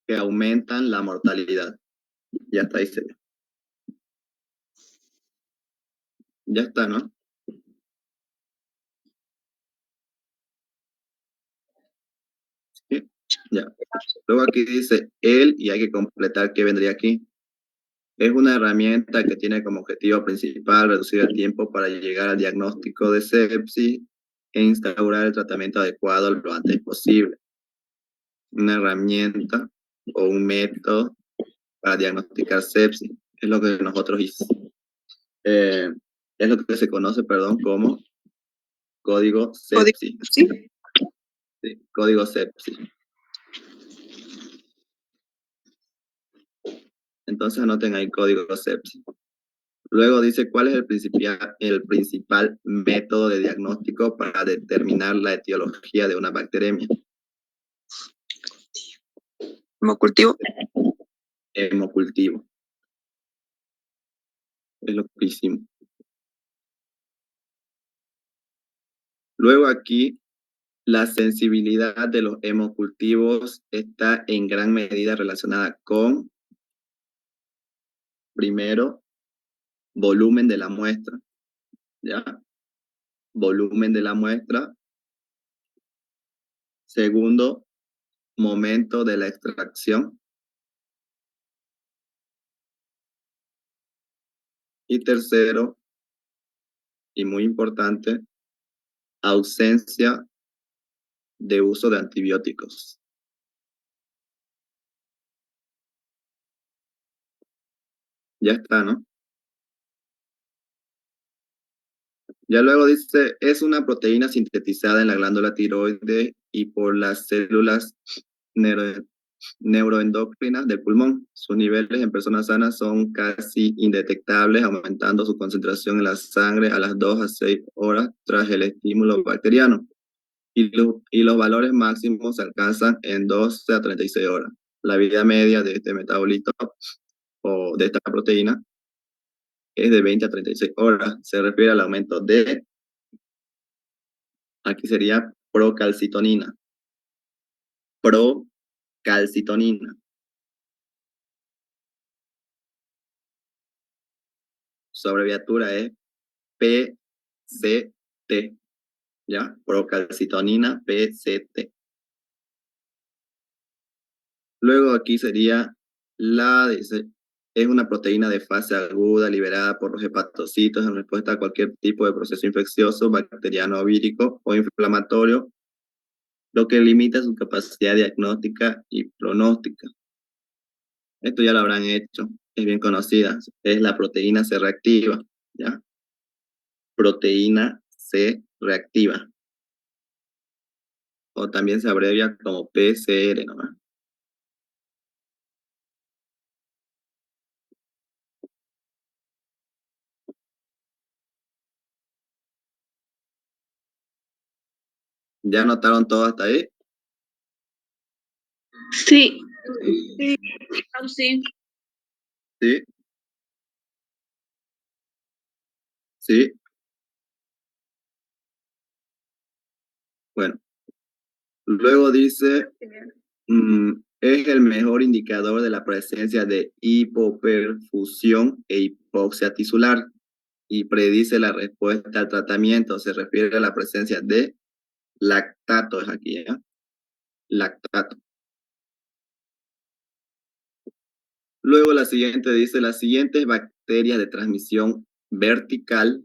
Que aumentan la mortalidad. Ya está ahí. Ya está, ¿no? Sí, ya. Luego aquí dice él y hay que completar qué vendría aquí. Es una herramienta que tiene como objetivo principal reducir el tiempo para llegar al diagnóstico de sepsis e instaurar el tratamiento adecuado lo antes posible. Una herramienta o un método para diagnosticar sepsis. Es lo que nosotros hicimos. Es lo que se conoce, perdón, como código sepsis. ¿Sí? Sí, código sepsis. Entonces anoten ahí código sepsis. Luego dice cuál es el principal método de diagnóstico para determinar la etiología de una bacteriemia. Hemocultivo. Hemocultivo. Es lo que hicimos. Luego aquí, la sensibilidad de los hemocultivos está en gran medida relacionada con, primero, volumen de la muestra. ¿Ya? Volumen de la muestra. Segundo, momento de la extracción. Y tercero, y muy importante, ausencia de uso de antibióticos. Ya está, ¿no? Ya luego dice, es una proteína sintetizada en la glándula tiroides y por las células neuroendocrinas del pulmón. Sus niveles en personas sanas son casi indetectables, aumentando su concentración en la sangre a las 2 a 6 horas tras el estímulo bacteriano. Y los valores máximos se alcanzan en 12 a 36 horas. La vida media de este metabolito o de esta proteína es de 20 a 36 horas. Se refiere al aumento de, aquí sería procalcitonina. Procalcitonina. Su abreviatura es PCT. ¿Ya? Procalcitonina, PCT. Luego aquí sería dice, es una proteína de fase aguda liberada por los hepatocitos en respuesta a cualquier tipo de proceso infeccioso, bacteriano, vírico o inflamatorio, lo que limita su capacidad diagnóstica y pronóstica. Esto ya lo habrán hecho, es bien conocida, es la proteína C reactiva, ¿ya? Proteína C reactiva, o también se abrevia como PCR, ¿no? ¿Ya notaron todo hasta ahí? Sí. Sí. Sí. Sí. Sí. Bueno, luego dice, es el mejor indicador de la presencia de hipoperfusión e hipoxia tisular y predice la respuesta al tratamiento. Se refiere a la presencia de lactato, es aquí, ¿ya? Lactato. Luego la siguiente dice, las siguientes bacterias de transmisión vertical,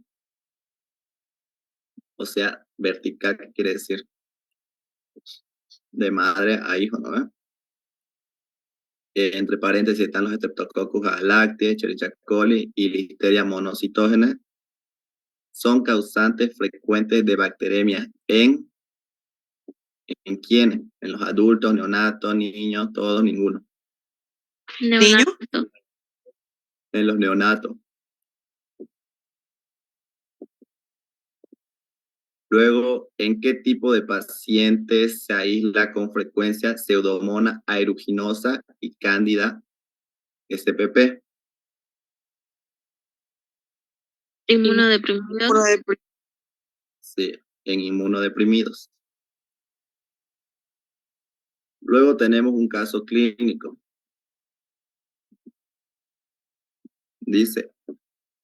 o sea, vertical, ¿qué quiere decir? De madre a hijo, ¿no? Entre paréntesis están los Streptococcus galactiae, Escherichia coli y Listeria monocytogenes. Son causantes frecuentes de bacteremia ¿en quiénes? En los adultos, neonatos, niños, todos, ninguno. Neonato. En los neonatos. Luego, ¿en qué tipo de pacientes se aísla con frecuencia Pseudomonas aeruginosa y Cándida spp? Inmunodeprimidos. Sí, en inmunodeprimidos. Luego tenemos un caso clínico. Dice,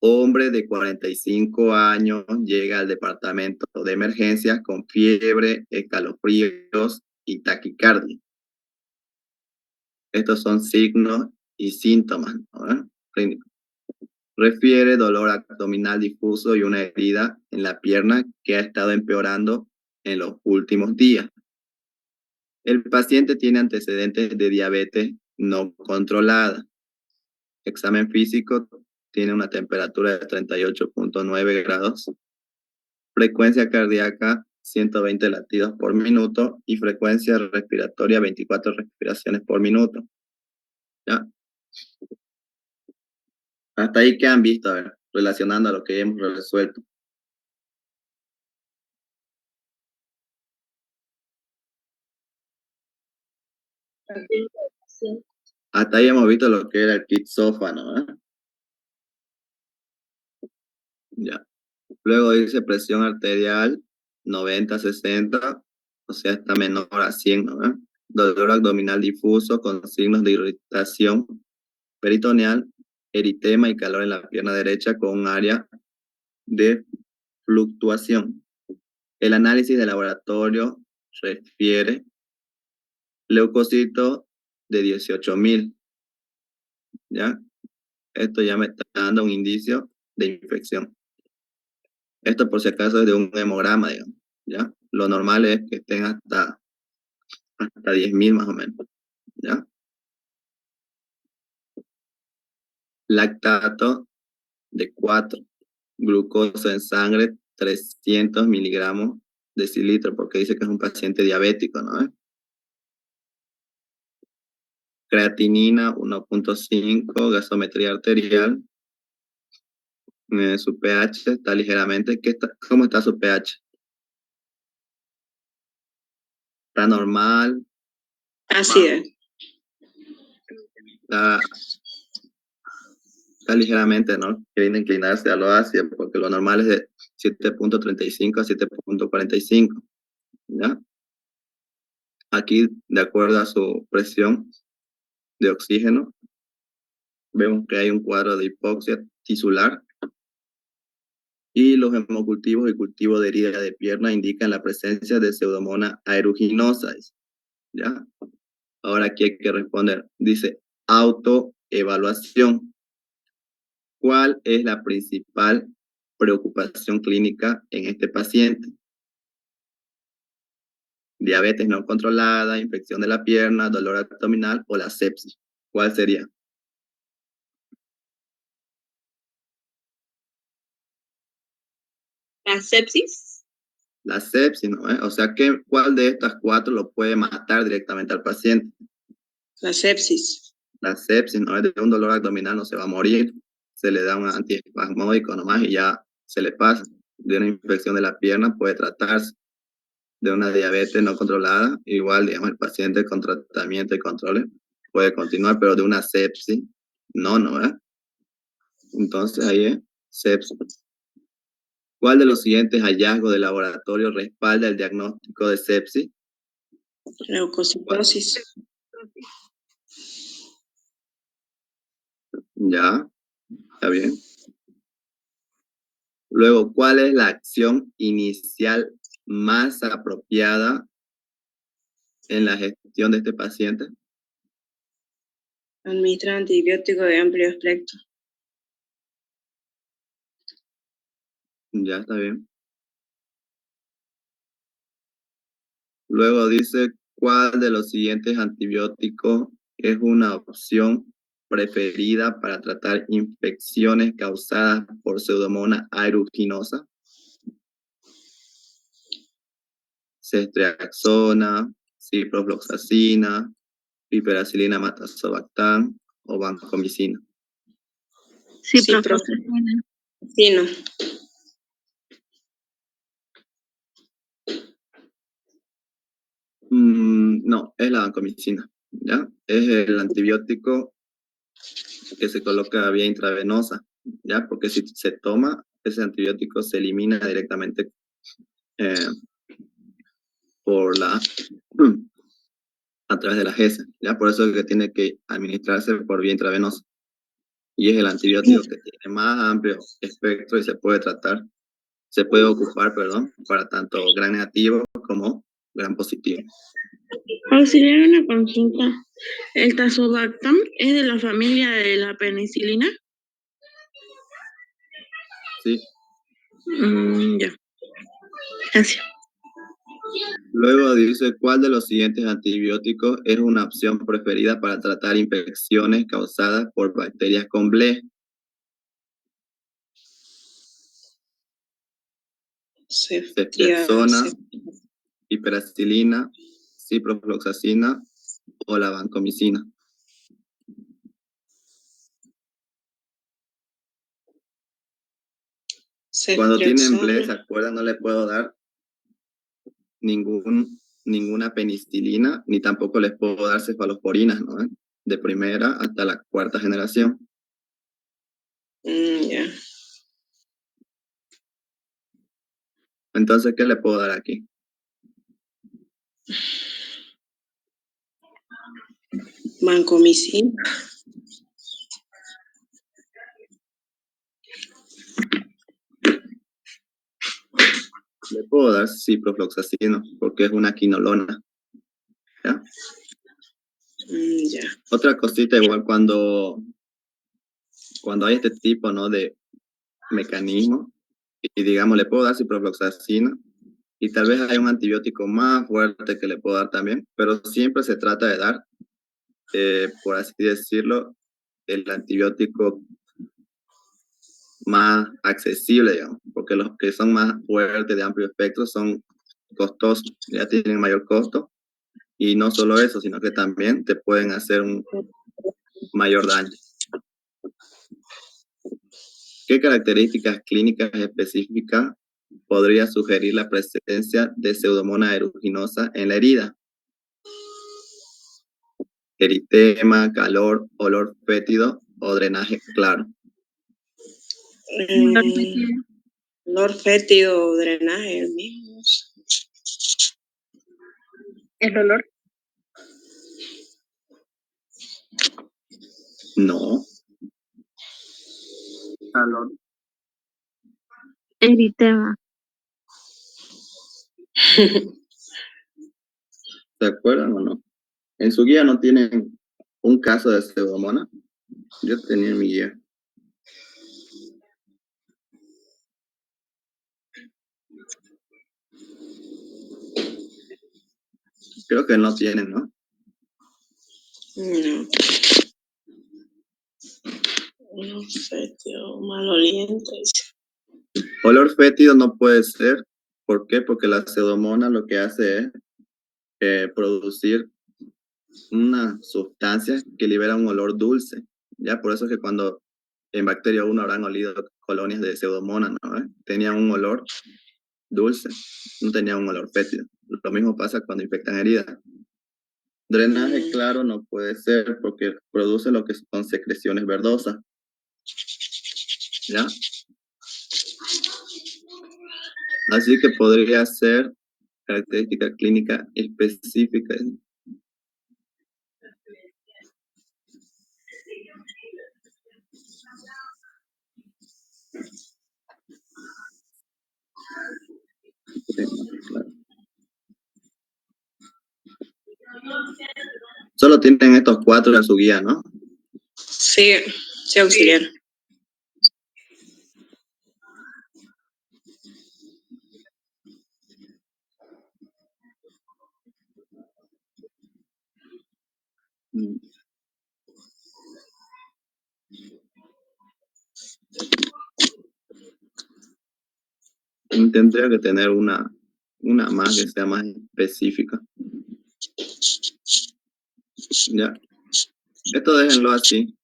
Hombre de 45 años llega al departamento de emergencias con fiebre, escalofríos y taquicardia. Estos son signos y síntomas, ¿no? Clínicos. Refiere dolor abdominal difuso y una herida en la pierna que ha estado empeorando en los últimos días. El paciente tiene antecedentes de diabetes no controlada. Examen físico, tiene una temperatura de 38.9 grados. Frecuencia cardíaca 120 latidos por minuto y frecuencia respiratoria 24 respiraciones por minuto. ¿Ya? Hasta ahí, ¿qué han visto? A ver, relacionando a lo que hemos resuelto. Hasta ahí hemos visto lo que era el kit sófano, ¿eh? Ya. Luego dice presión arterial 90-60, o sea, está menor a 100, ¿no? Dolor abdominal difuso con signos de irritación peritoneal, eritema y calor en la pierna derecha con un área de fluctuación. El análisis de laboratorio refiere leucocitos de 18.000, ¿ya? Esto ya me está dando un indicio de infección. Esto por si acaso es de un hemograma, digamos, ¿ya? Lo normal es que estén hasta 10.000 más o menos, ¿ya? Lactato de 4, glucosa en sangre 300 miligramos decilitro, porque dice que es un paciente diabético, ¿no? Creatinina 1.5, gasometría arterial, su pH está ligeramente, ¿cómo está su pH? ¿Está normal? Así es. Está ligeramente, ¿no? Queriendo inclinarse a lo ácido, porque lo normal es de 7.35 a 7.45, ¿ya? Aquí, de acuerdo a su presión de oxígeno, vemos que hay un cuadro de hipoxia tisular y los hemocultivos y cultivo de herida de pierna indican la presencia de Pseudomonas aeruginosa, ¿ya? Ahora aquí hay que responder. Dice, autoevaluación. ¿Cuál es la principal preocupación clínica en este paciente? Diabetes no controlada, infección de la pierna, dolor abdominal o la sepsis. ¿Cuál sería? La sepsis. La sepsis, ¿no? O sea, ¿cuál de estas 4 lo puede matar directamente al paciente? La sepsis. La sepsis, ¿no? De un dolor abdominal no se va a morir. Se le da un antiespasmódico nomás y ya se le pasa. De una infección de la pierna puede tratarse. De una diabetes no controlada, igual, digamos, el paciente con tratamiento y controles puede continuar, pero de una sepsis, no, ¿verdad? Entonces ahí es sepsis. ¿Cuál de los siguientes hallazgos de laboratorio respalda el diagnóstico de sepsis? Leucocitosis. Ya, está bien. Luego, ¿cuál es la acción inicial más apropiada en la gestión de este paciente? Administrar antibiótico de amplio espectro. Ya, está bien. Luego dice, ¿cuál de los siguientes antibióticos es una opción preferida para tratar infecciones causadas por Pseudomonas aeruginosa? Ceftriaxona, ciprofloxacina, piperacilina matazobactam o vancomicina. Ciprofloxacina. Sí, no. No, es la vancomicina, ¿ya? Es el antibiótico que se coloca vía intravenosa, ¿ya? Porque si se toma, ese antibiótico se elimina directamente a través de las heces, ¿ya? Por eso es que tiene que administrarse por vía intravenosa. y es el antibiótico que tiene más amplio espectro y se puede ocupar, perdón, para tanto gram negativo como gram positivo. Auxiliar, una consulta. ¿El tazobactam es de la familia de la penicilina? Sí. Ya. Gracias. Luego dice, ¿cuál de los siguientes antibióticos es una opción preferida para tratar infecciones causadas por bacterias con ble? Ceftriaxona, piperacilina, ciprofloxacina o la vancomicina. Cuando tienen ble, ¿se acuerdan? No le puedo dar ninguna penicilina, ni tampoco les puedo dar cefalosporinas, ¿no? De primera hasta la 4ª generación. Ya. Entonces, ¿qué le puedo dar aquí? Vancomicina. Le puedo dar ciprofloxacino porque es una quinolona. ¿Ya? Ya. Otra cosita, igual cuando hay este tipo, ¿no?, de mecanismo, y digamos, le puedo dar ciprofloxacina, y tal vez hay un antibiótico más fuerte que le puedo dar también, pero siempre se trata de dar, por así decirlo, el antibiótico más accesible, digamos, porque los que son más fuertes de amplio espectro son costosos, ya tienen mayor costo, y no solo eso, sino que también te pueden hacer un mayor daño. ¿Qué características clínicas específicas podría sugerir la presencia de Pseudomonas aeruginosa en la herida? Eritema, calor, olor fétido o drenaje claro. Olor fétido, drenaje, el mismo. ¿El olor? No. Calor. Eritema. ¿Se acuerdan o no? En su guía no tienen un caso de Pseudomonas. Yo tenía en mi guía. Creo que no tienen, ¿no? No. Olor fétido, maloliente. Olor fétido no puede ser. ¿Por qué? Porque la Pseudomonas lo que hace es producir una sustancia que libera un olor dulce. Ya, por eso es que cuando en Bacteria 1 habrán olido colonias de Pseudomonas, ¿no? Tenían un olor dulce, no tenían un olor fétido. Lo mismo pasa cuando infectan heridas. Drenaje claro no puede ser porque produce lo que son secreciones verdosas. ¿Ya? Así que podría ser característica clínica específica. Claro. Solo tienen estos 4 en su guía, ¿no? Sí, sí, auxiliar. Tendría que tener una más que sea más específica. Ya. Esto déjenlo así.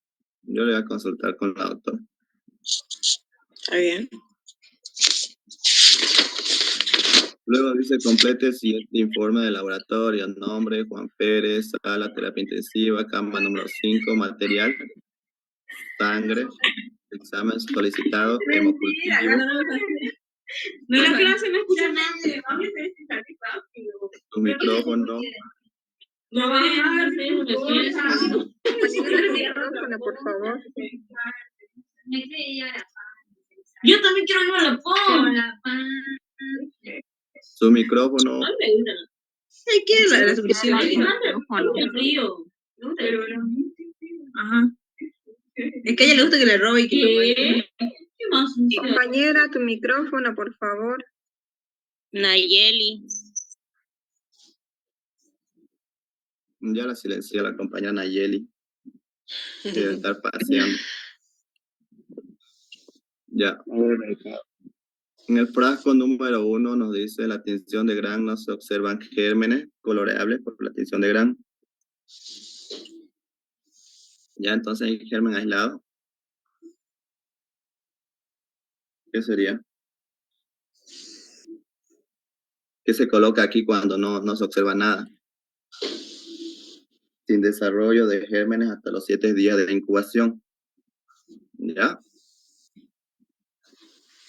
Yo le voy a consultar con la doctora. Está bien. Luego dice, complete el siguiente informe de laboratorio. Nombre, Juan Pérez, sala, terapia intensiva, cama número 5, material, sangre, examen solicitado, hemocultivo. No, la clase no escucha nada. Tu micrófono, Por favor. Yo también quiero no lo pongo. Su micrófono. Ay, ¿quiere la suscripción? Ajá. Es que a ella le gusta que le robe y que Compañera, tu micrófono, por favor. Nayeli. Ya la silencié a la compañera Nayeli. Debe estar paseando. Ya. En el frasco número 1 nos dice la tinción de Gram no se observan gérmenes coloreables por la tinción de Gram. Ya, entonces hay germen aislado. ¿Qué sería? ¿Qué se coloca aquí cuando no se observa nada? Sin desarrollo de gérmenes hasta los 7 días de incubación. ¿Ya?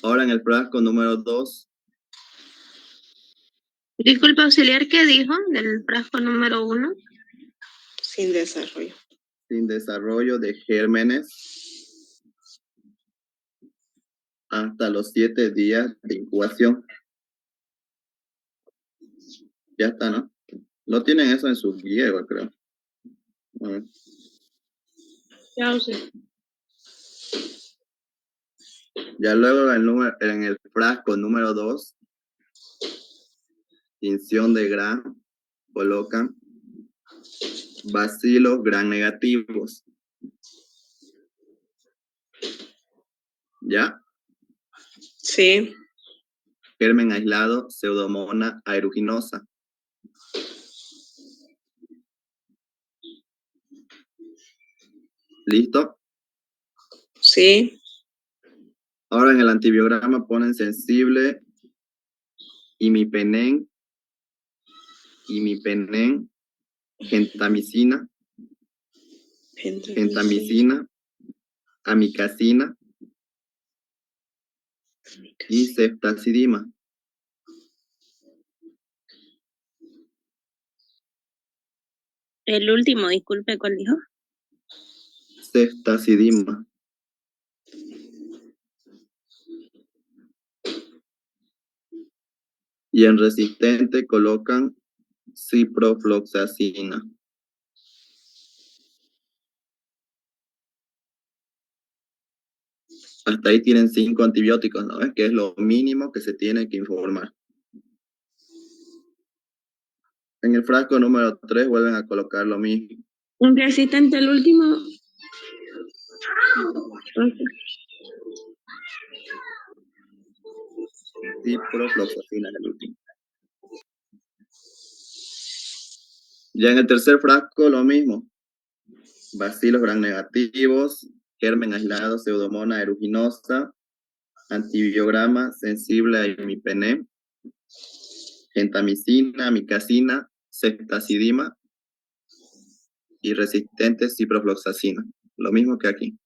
Ahora en el frasco número 2. Disculpa, auxiliar, ¿qué dijo del frasco número 1? Sin desarrollo. Sin desarrollo de gérmenes hasta los 7 días de incubación. Ya está, ¿no? No tienen eso en su guía, creo. A ver. Ya luego en el frasco número 2, tinción de Gram, colocan bacilos Gram negativos. ¿Ya? Sí. Germen aislado, Pseudomonas aeruginosa. ¿Listo? Sí. Ahora en el antibiograma ponen sensible imipenen, gentamicina, amicacina y ceftazidima. El último, disculpe, ¿cuál dijo? Ceftazidima. Y en resistente colocan ciprofloxacina. Hasta ahí tienen 5 antibióticos, ¿no? Que es lo mínimo que se tiene que informar. En el frasco número 3 vuelven a colocar lo mismo. Un resistente, el último. Ciprofloxacina es el último. Ya en el tercer frasco lo mismo. Bacilos Gram negativos, germen aislado, Pseudomonas aeruginosa, antibiograma sensible a imipenem, gentamicina, amicacina, ceftazidima y resistente ciprofloxacina. Lo mismo que aquí.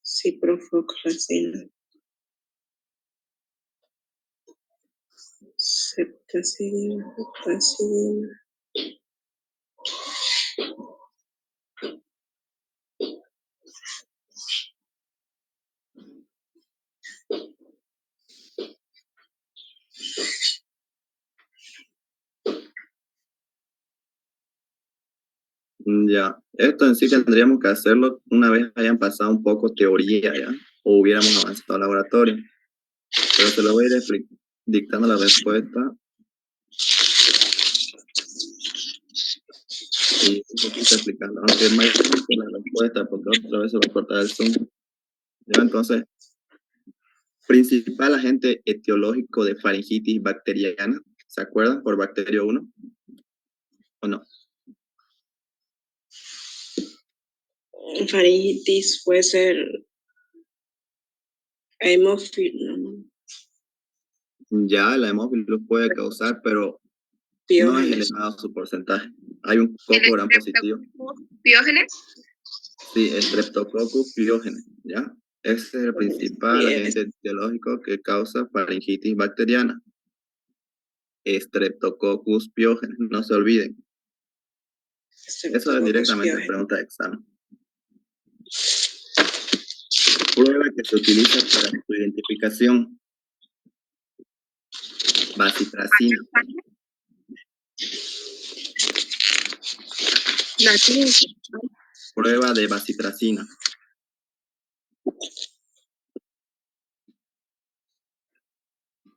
Ciprofloxacina. Ceftazidima, ceftazidima. Ya, esto en sí tendríamos que hacerlo una vez hayan pasado un poco teoría, ¿ya? O hubiéramos avanzado al laboratorio. Pero se lo voy a ir dictando la respuesta. Y un poquito explicando, aunque mayormente la respuesta, porque otra vez se va a cortar el Zoom. ¿Ya? Entonces, principal agente etiológico de faringitis bacteriana, ¿se acuerdan? Por bacterio 1, ¿o no? Faringitis puede ser hemófilo, ¿no? Ya, la hemófilos puede causar, pero no es elevado su porcentaje. Hay un coco gran positivo. ¿Piógenes? Sí, Streptococcus pyogenes, ¿ya? Ese es el principal agente etiológico que causa faringitis bacteriana. Streptococcus pyogenes, no se olviden. Eso es directamente pregunta de examen. Prueba que se utiliza para su identificación. Bacitracina. Prueba de bacitracina.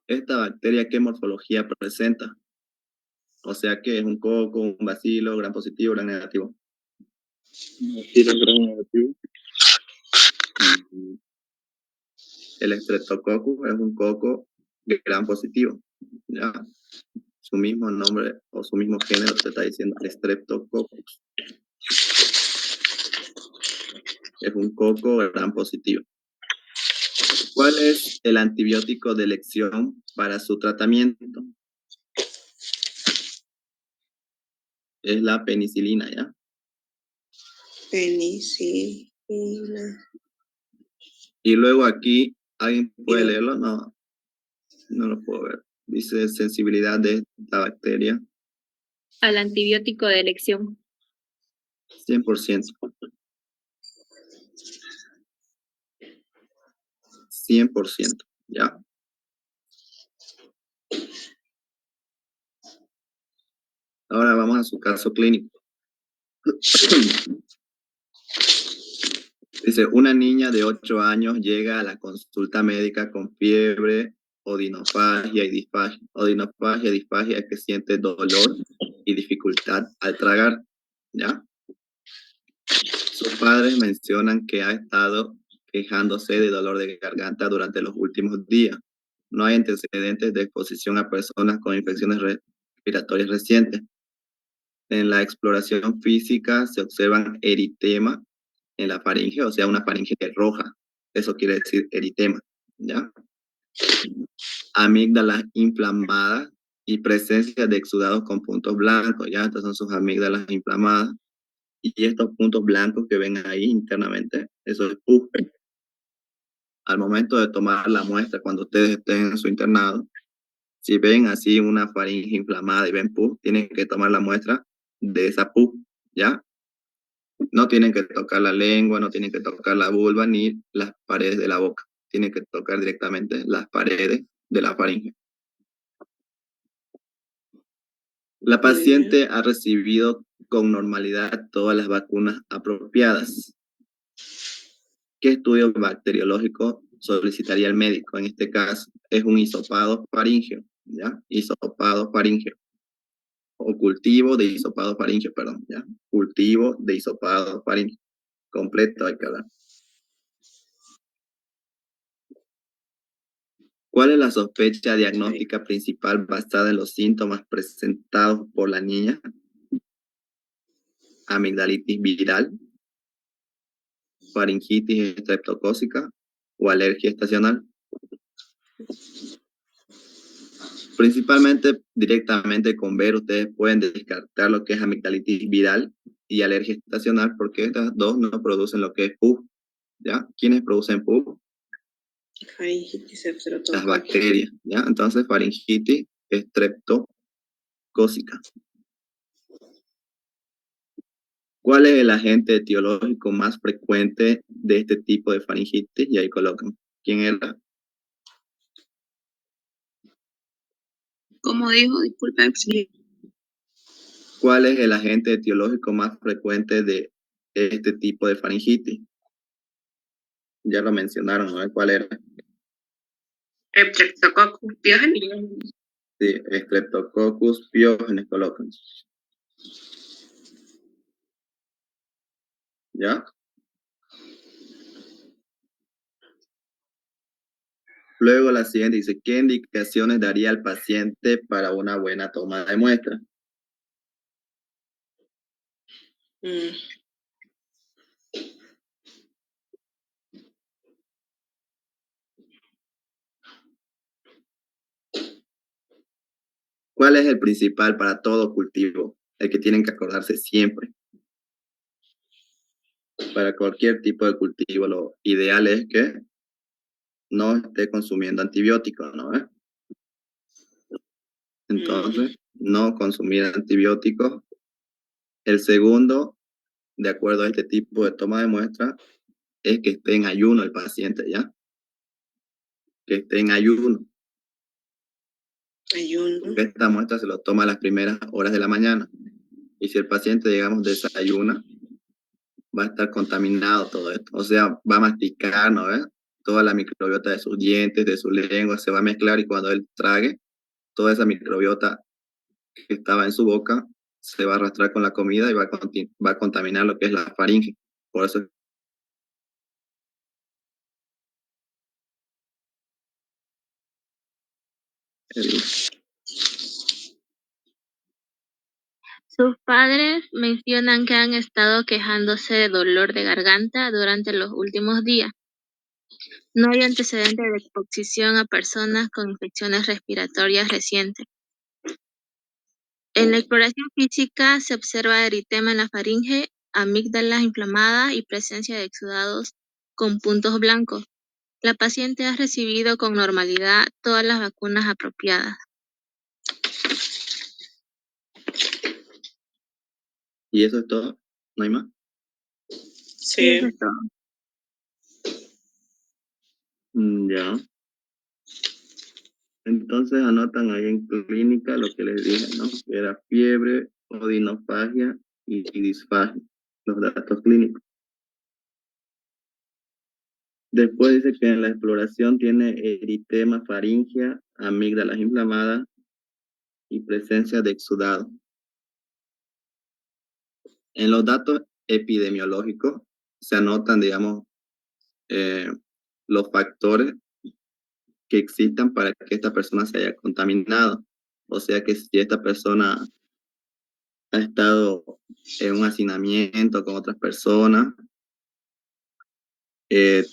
Esta bacteria, ¿qué morfología presenta? O sea, que es un coco, un bacilo, gran positivo, gran negativo. Bacilo, gran negativo. El Streptococcus es un coco gran positivo. ¿Ya? Su mismo nombre o su mismo género te está diciendo Streptococcus. Es un coco gran positivo. ¿Cuál es el antibiótico de elección para su tratamiento? Es la penicilina, ¿ya? Penicilina. Y luego aquí, ¿alguien puede leerlo? No, no lo puedo ver. Dice sensibilidad de esta bacteria. Al antibiótico de elección. 100%. 100%, ¿ya? Ahora vamos a su caso clínico. Dice, una niña de 8 años llega a la consulta médica con fiebre, odinofagia y disfagia. Odinofagia y disfagia es que siente dolor y dificultad al tragar, ¿ya? Sus padres mencionan que ha estado quejándose de dolor de garganta durante los últimos días. No hay antecedentes de exposición a personas con infecciones respiratorias recientes. En la exploración física se observan eritema en la faringe, o sea, una faringe roja. Eso quiere decir eritema, ¿ya? Amígdalas inflamadas y presencia de exudados con puntos blancos, ¿ya? Estas son sus amígdalas inflamadas. Y estos puntos blancos que ven ahí internamente, eso es pus. Al momento de tomar la muestra, cuando ustedes estén en su internado, si ven así una faringe inflamada y ven pus, tienen que tomar la muestra de esa pus, ¿ya? No tienen que tocar la lengua, no tienen que tocar la vulva ni las paredes de la boca. Tienen que tocar directamente las paredes de la faringe. La paciente ha recibido con normalidad todas las vacunas apropiadas. ¿Qué estudio bacteriológico solicitaría el médico? En este caso, es un hisopado faríngeo, ¿ya? Hisopado faríngeo. O cultivo de hisopado faríngeo, perdón, ¿ya? Cultivo de hisopado faríngeo. Completo hay que hablar. ¿Cuál es la sospecha diagnóstica principal basada en los síntomas presentados por la niña? Amigdalitis viral, faringitis estreptocócica o alergia estacional. Principalmente directamente con ver ustedes pueden descartar lo que es amigdalitis viral y alergia estacional porque estas dos no producen lo que es pus, ¿ya? ¿Quiénes producen pus? Faringitis Las bacterias, ¿ya? Entonces faringitis estreptocócica. ¿Cuál es el agente etiológico más frecuente de este tipo de faringitis? Y ahí colocan. ¿Quién era? ¿Cómo dijo? Disculpe. ¿Cuál es el agente etiológico más frecuente de este tipo de faringitis? Ya lo mencionaron, ¿no? ¿Cuál era? Streptococcus pyogenes. Sí, Streptococcus pyogenes colocan. ¿Ya? Luego la siguiente dice, ¿qué indicaciones daría al paciente para una buena toma de muestra? ¿Cuál es el principal para todo cultivo? El que tienen que acordarse siempre. Para cualquier tipo de cultivo, lo ideal es que no esté consumiendo antibióticos, ¿no? Entonces, no consumir antibióticos El segundo, de acuerdo a este tipo de toma de muestra, es que esté en ayuno el paciente, ¿ya? Que esté en ayuno. Ayuno. Porque esta muestra se lo toma a las primeras horas de la mañana. Y si el paciente, digamos, desayuna, va a estar contaminado todo esto. O sea, va a masticar, ¿no ves? Toda la microbiota de sus dientes, de su lengua, se va a mezclar y cuando él trague, toda esa microbiota que estaba en su boca se va a arrastrar con la comida y va a contaminar lo que es la faringe. Por eso el- Sus padres mencionan que han estado quejándose de dolor de garganta durante los últimos días. No hay antecedentes de exposición a personas con infecciones respiratorias recientes. En la exploración física se observa eritema en la faringe, amígdalas inflamadas y presencia de exudados con puntos blancos. La paciente ha recibido con normalidad todas las vacunas apropiadas. y eso es todo, no hay más. Sí, eso Sí. es todo. Ya. Entonces anotan ahí en clínica lo que les dije, ¿no? Que era fiebre, odinofagia y disfagia, los datos clínicos. Después dice que en la exploración tiene eritema faringea, amígdalas inflamadas y presencia de exudado. En los datos epidemiológicos se anotan, digamos, los factores que existan para que esta persona se haya contaminado. O sea que si esta persona ha estado en un hacinamiento con otras personas,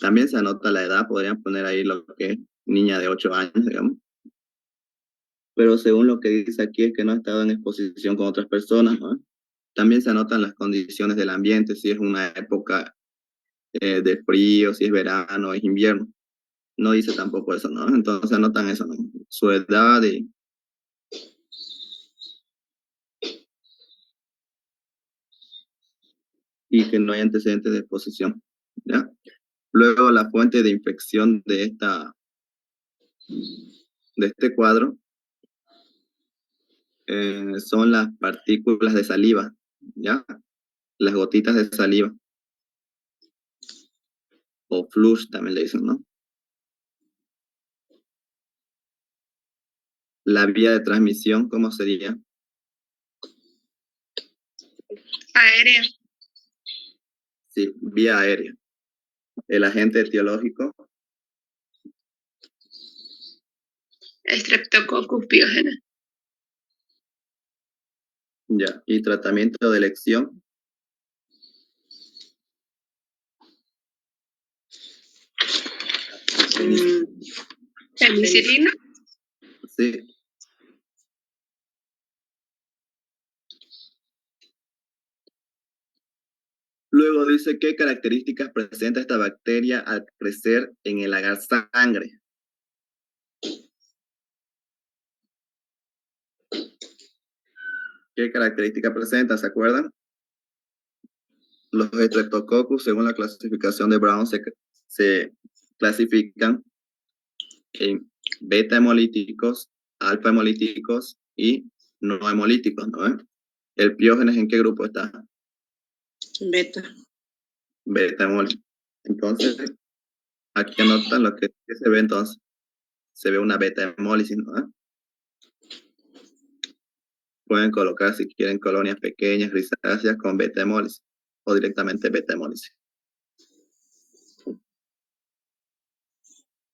también se anota la edad, podrían poner ahí lo que es niña de 8 años, digamos. Pero según lo que dice aquí es que no ha estado en exposición con otras personas, ¿no? También se anotan las condiciones del ambiente, si es una época de frío, si es verano, es invierno. No dice tampoco eso, ¿no? Entonces anotan eso, ¿no? Su edad y que no hay antecedentes de exposición, ¿ya? Luego la fuente de infección de este cuadro son las partículas de saliva, ¿ya? Las gotitas de saliva, o flush también le dicen, ¿no? La vía de transmisión, ¿cómo sería? Aérea. Sí, vía aérea. El agente etiológico, Streptococcus pyogenes. ya. Y tratamiento de elección, Penicilina. sí. Luego dice qué características presenta esta bacteria al crecer en el agar sangre. ¿Qué características presenta? ¿Se acuerdan? Los Streptococcus, según la clasificación de Brown, se clasifican en beta hemolíticos, alfa hemolíticos y no hemolíticos, ¿no? ¿El Piógenes en qué grupo está? Beta. Beta hemolítico. Entonces, aquí anotan lo que se ve entonces. Se ve una beta hemólisis, ¿no? Pueden colocar si quieren colonias pequeñas, grisáceas con beta hemólisis o directamente beta hemólisis.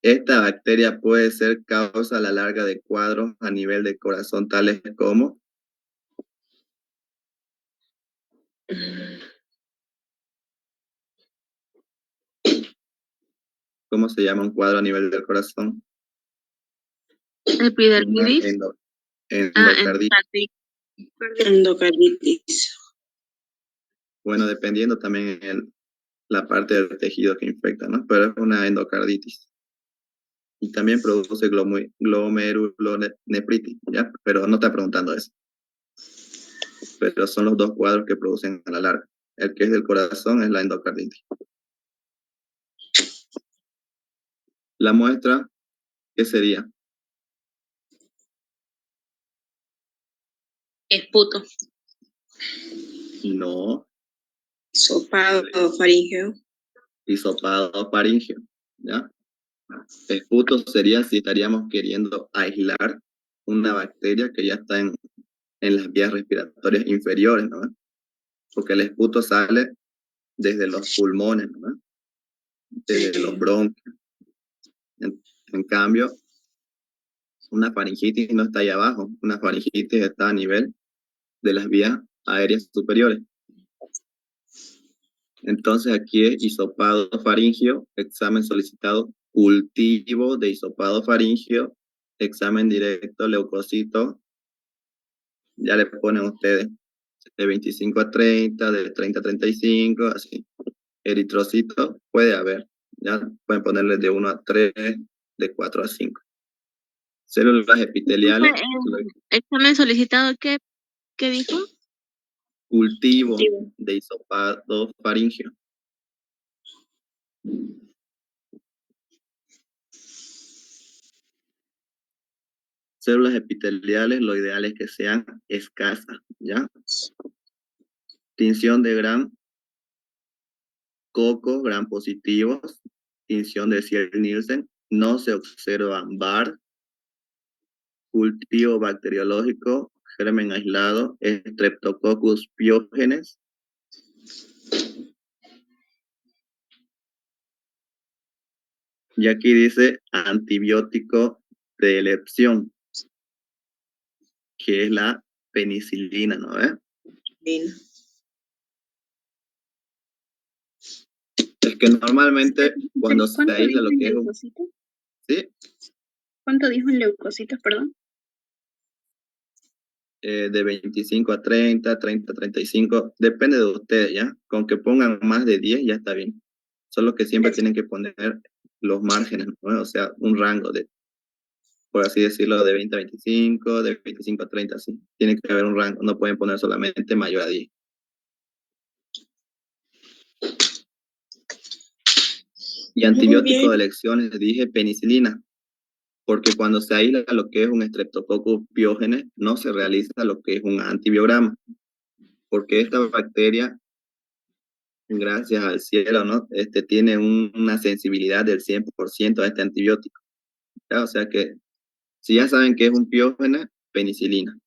Esta bacteria puede ser causa a la larga de cuadros a nivel del corazón tales como ¿cómo se llama un cuadro a nivel del corazón? Una Epidermidis. endocarditis. Endocarditis. Bueno, dependiendo también la parte del tejido que infecta, ¿no? Pero es una endocarditis. Y también produce glomerulonefritis, ¿ya? Pero no está preguntando eso. pero son los dos cuadros que producen a la larga. El que es del corazón es la endocarditis. La muestra, ¿qué sería? Esputo. No, Hisopado faríngeo. hisopado faríngeo, ¿ya? Esputo sería si estaríamos queriendo aislar una bacteria que ya está en las vías respiratorias inferiores, ¿no? Porque el esputo sale desde los pulmones, ¿no? Desde los bronquios. En cambio, una faringitis no está ahí abajo, una faringitis está a nivel de las vías aéreas superiores. Entonces aquí es hisopado faríngeo, examen solicitado, cultivo de hisopado faríngeo, examen directo, leucocito, ya le ponen ustedes de 25 a 30, de 30 a 35, así. Eritrocito puede haber, ya pueden ponerle de 1 a 3, de 4 a 5. Células epiteliales, Examen solicitado, ¿qué dijo? cultivo de hisopado faríngeo. Células epiteliales, lo ideal es que sean escasas, ¿ya? Tinción de Gram coco, Gram positivos, tinción de Ziel-Nielsen, no se observan VAR, cultivo bacteriológico, germen aislado, Streptococcus pyogenes. Y aquí dice antibiótico de elección, que es la penicilina, ¿no ves? Bien. Es que normalmente cuando se ¿Cuánto aísla dijo lo en que es leucocitos? ¿sí? ¿Cuánto dijo en leucocitos, perdón? De 25 a 30, 30 a 35, depende de ustedes, ¿ya? Con que pongan más de 10 ya está bien. Solo que siempre tienen que poner los márgenes, ¿no? O sea, un rango de, por así decirlo, de 20 a 25, de 25 a 30, sí. Tiene que haber un rango, no pueden poner solamente mayor a 10. Y antibiótico de elección, les dije penicilina, porque cuando se aísla lo que es un Streptococcus pyogenes, no se realiza lo que es un antibiograma, porque esta bacteria, gracias al cielo, ¿no? Tiene una sensibilidad del 100% a este antibiótico, ¿ya? O sea que, si ya saben que es un piógene, penicilina.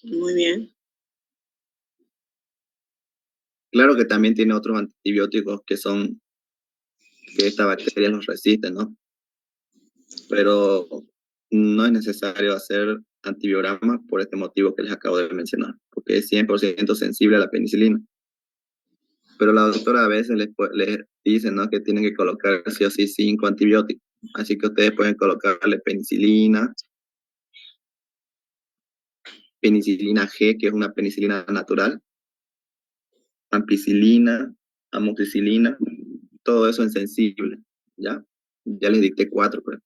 Muy bien. Claro que también tiene otros antibióticos que esta bacteria los resiste, ¿no? Pero no es necesario hacer antibiograma por este motivo que les acabo de mencionar, porque es 100% sensible a la penicilina. Pero la doctora a veces les dice, ¿no? Que tienen que colocar sí o sí 5 antibióticos. Así que ustedes pueden colocarle penicilina, penicilina G, que es una penicilina natural, ampicilina, amoxicilina, todo eso en sensible, ¿ya? Ya les dicté 4, pues.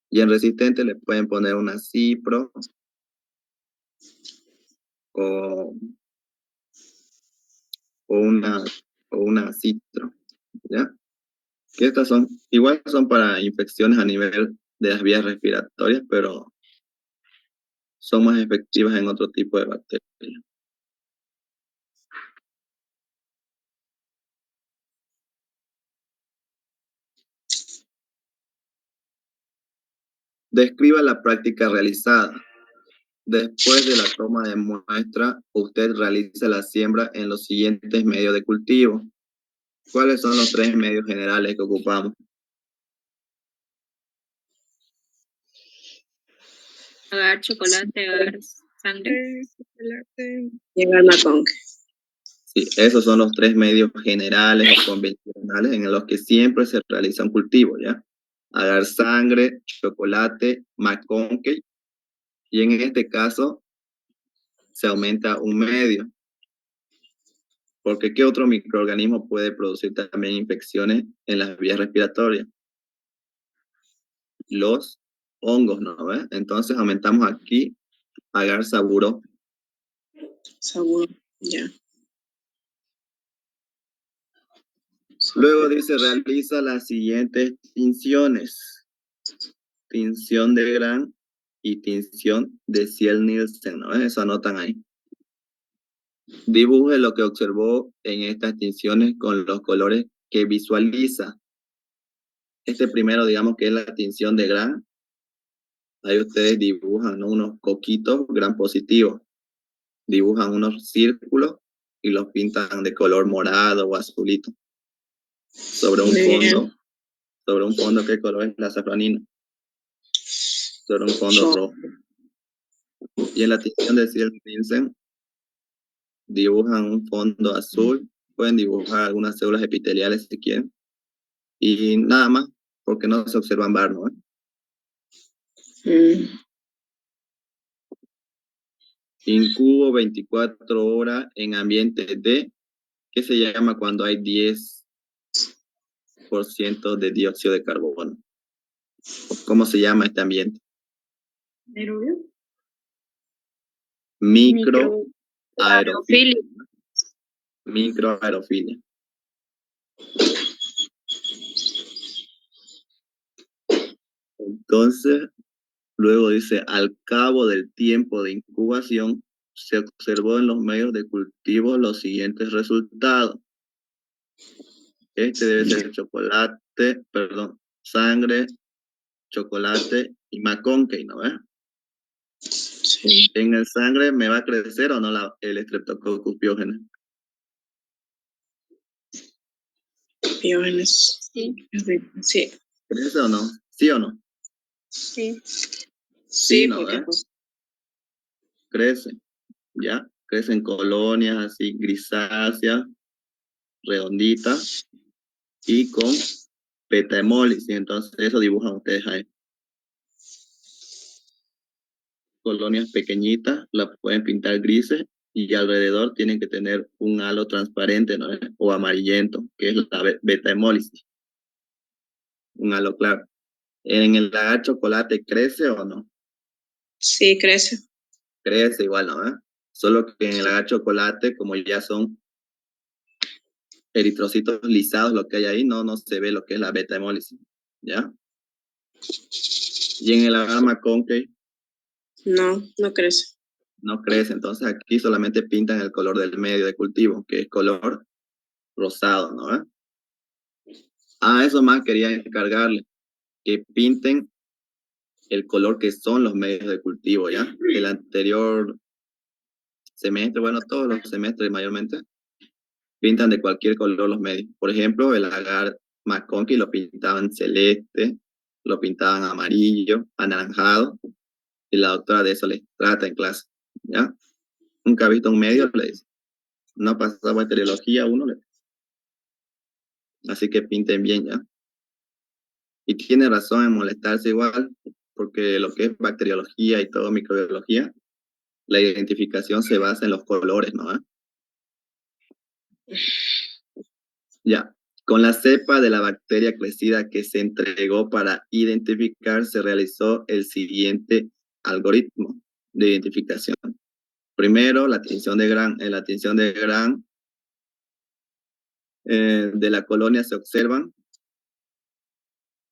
Y en resistente le pueden poner una cipro o, o una citro, ¿ya? Que estas igual son para infecciones a nivel de las vías respiratorias, pero son más efectivas en otro tipo de bacterias. Describa la práctica realizada. Después de la toma de muestra, usted realiza la siembra en los siguientes medios de cultivo. ¿Cuáles son los 3 medios generales que ocupamos? Agar chocolate, agar sangre. Y agar macón. Sí, esos son los 3 medios generales o convencionales en los que siempre se realiza un cultivo, ¿ya? Agar sangre, chocolate, McConkey, y en este caso se aumenta un medio. Porque ¿qué otro microorganismo puede producir también infecciones en las vías respiratorias? Los hongos, ¿no? ¿Ves? Entonces aumentamos aquí agar saburo. Seguro. Ya. Luego dice, realiza las siguientes tinciones. Tinción de Gran y tinción de Ciel-Nielsen, ¿no? Eso anotan ahí. Dibuje lo que observó en estas tinciones con los colores que visualiza. Este primero, digamos que es la tinción de Gran. Ahí ustedes dibujan, ¿no? Unos coquitos gran positivos. Dibujan unos círculos y los pintan de color morado o azulito. Sobre un Muy bien. fondo. Sobre un fondo, ¿qué color es la safranina? Sobre un fondo rojo. Y en la tinción de Ciel-Nielsen dibujan un fondo azul. Pueden dibujar algunas células epiteliales si quieren. Y nada más, porque no se observan barro, ¿eh? Incubo 24 horas en ambiente de, ¿qué se llama cuando hay 10% de dióxido de carbono? ¿Cómo se llama este ambiente? ¿Aerobio? Microaerofilia. Microaerofilia. Entonces, luego dice, al cabo del tiempo de incubación, se observó en los medios de cultivo los siguientes resultados. Este debe ser sangre, chocolate y McConkey, ¿no ves? Sí. En el sangre me va a crecer o no el Streptococcus pyogenes. Piones. Sí, Sí. ¿Crece o no? ¿Sí o no? sí. Sí, ¿no porque ves? pues, Crece, ¿ya? Crecen colonias así grisáceas, redonditas y con beta-hemólisis. Entonces eso dibujan ustedes ahí. Colonias pequeñitas, las pueden pintar grises y alrededor tienen que tener un halo transparente, ¿no? O amarillento, que es la beta-hemólisis. Un halo claro. ¿En el lagar chocolate crece o no? sí, crece. Crece igual, ¿no? Solo que en el lagar chocolate, como ya son eritrocitos lisados lo que hay ahí, no se ve lo que es la beta-hemólisis, ¿ya? Y en el lagar McConkey No, no crece. no crece, entonces aquí solamente pintan el color del medio de cultivo, que es color rosado, ¿no? Eso más quería encargarle, que pinten el color que son los medios de cultivo, ¿ya? El anterior semestre, bueno, todos los semestres mayormente, pintan de cualquier color los medios. Por ejemplo, el agar McConkey lo pintaban celeste, lo pintaban amarillo, anaranjado, y la doctora de eso les trata en clase, ¿ya? Nunca ha visto un medio, le dice. No pasaba bacteriología, uno le. Así que pinten bien, ¿ya? Y tiene razón en molestarse igual, porque lo que es bacteriología y todo microbiología, la identificación se basa en los colores, ¿no? Ya. Con la cepa de la bacteria crecida que se entregó para identificar, se realizó el siguiente algoritmo de identificación. Primero, la tinción de Gran. En la tinción de Gran de la colonia se observan.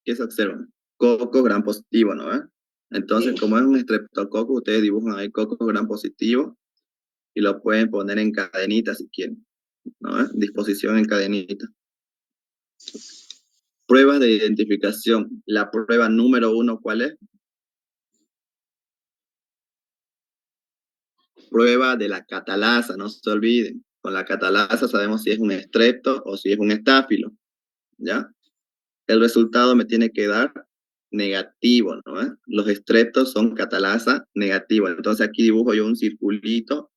¿Qué se observan? Coco gran positivo, ¿no? Entonces, como es un estreptococo, ustedes dibujan ahí coco gran positivo y lo pueden poner en cadenita si quieren, ¿no? Disposición en cadenita. Pruebas de identificación. La prueba número 1, ¿cuál es? Prueba de la catalasa, no se olviden. Con la catalasa sabemos si es un estrepto o si es un estáfilo, ¿ya? El resultado me tiene que dar negativo, ¿no? Los estreptos son catalasa negativa. Entonces aquí dibujo yo un circulito,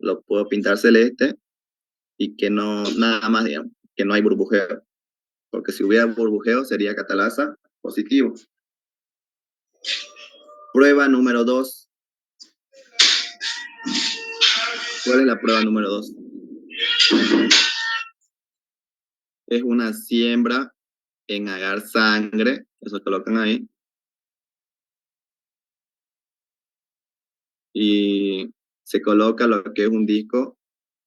lo puedo pintar celeste y que no, nada más, digamos, que no hay burbujeo. Porque si hubiera burbujeo sería catalasa positivo. Prueba número 2. ¿Cuál es la prueba número 2? Es una siembra en agar sangre, eso colocan ahí. y se coloca lo que es un disco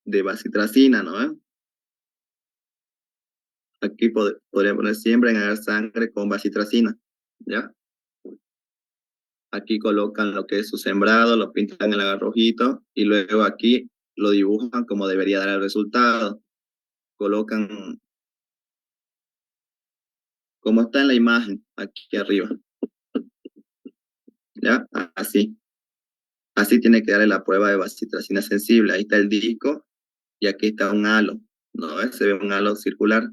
de bacitracina, ¿no? Aquí podría poner siempre en agarrar sangre con bacitracina, ¿ya? Aquí colocan lo que es su sembrado, lo pintan en el agarrojito y luego aquí lo dibujan como debería dar el resultado. Colocan como está en la imagen, aquí arriba, ¿ya? Así. Así tiene que darle la prueba de bacitracina sensible. Ahí está el disco y aquí está un halo, ¿no? Se ve un halo circular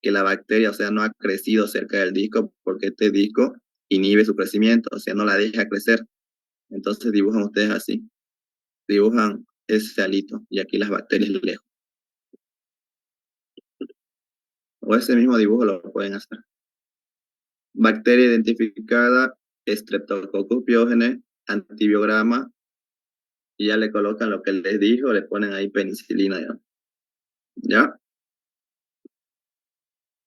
que la bacteria, o sea, no ha crecido cerca del disco porque este disco inhibe su crecimiento, o sea, no la deja crecer. Entonces dibujan ustedes así, dibujan ese halito y aquí las bacterias lejos. O ese mismo dibujo lo pueden hacer. Bacteria identificada, Streptococcus pyogenes, antibiograma, y ya le colocan lo que les dijo, le ponen ahí penicilina, ¿ya? ¿Ya?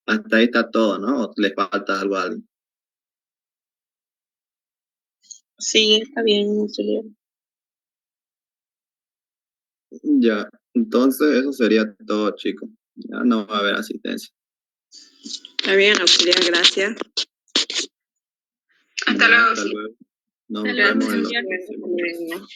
Hasta ahí está todo, ¿no? ¿O le falta algo a alguien? Sí, está bien, auxiliar. Ya, entonces eso sería todo, chicos. Ya no va a haber asistencia. Está bien, auxiliar, gracias. Hasta luego. Hasta luego. Nos Hasta luego, vemos en la auxiliar. próxima clase.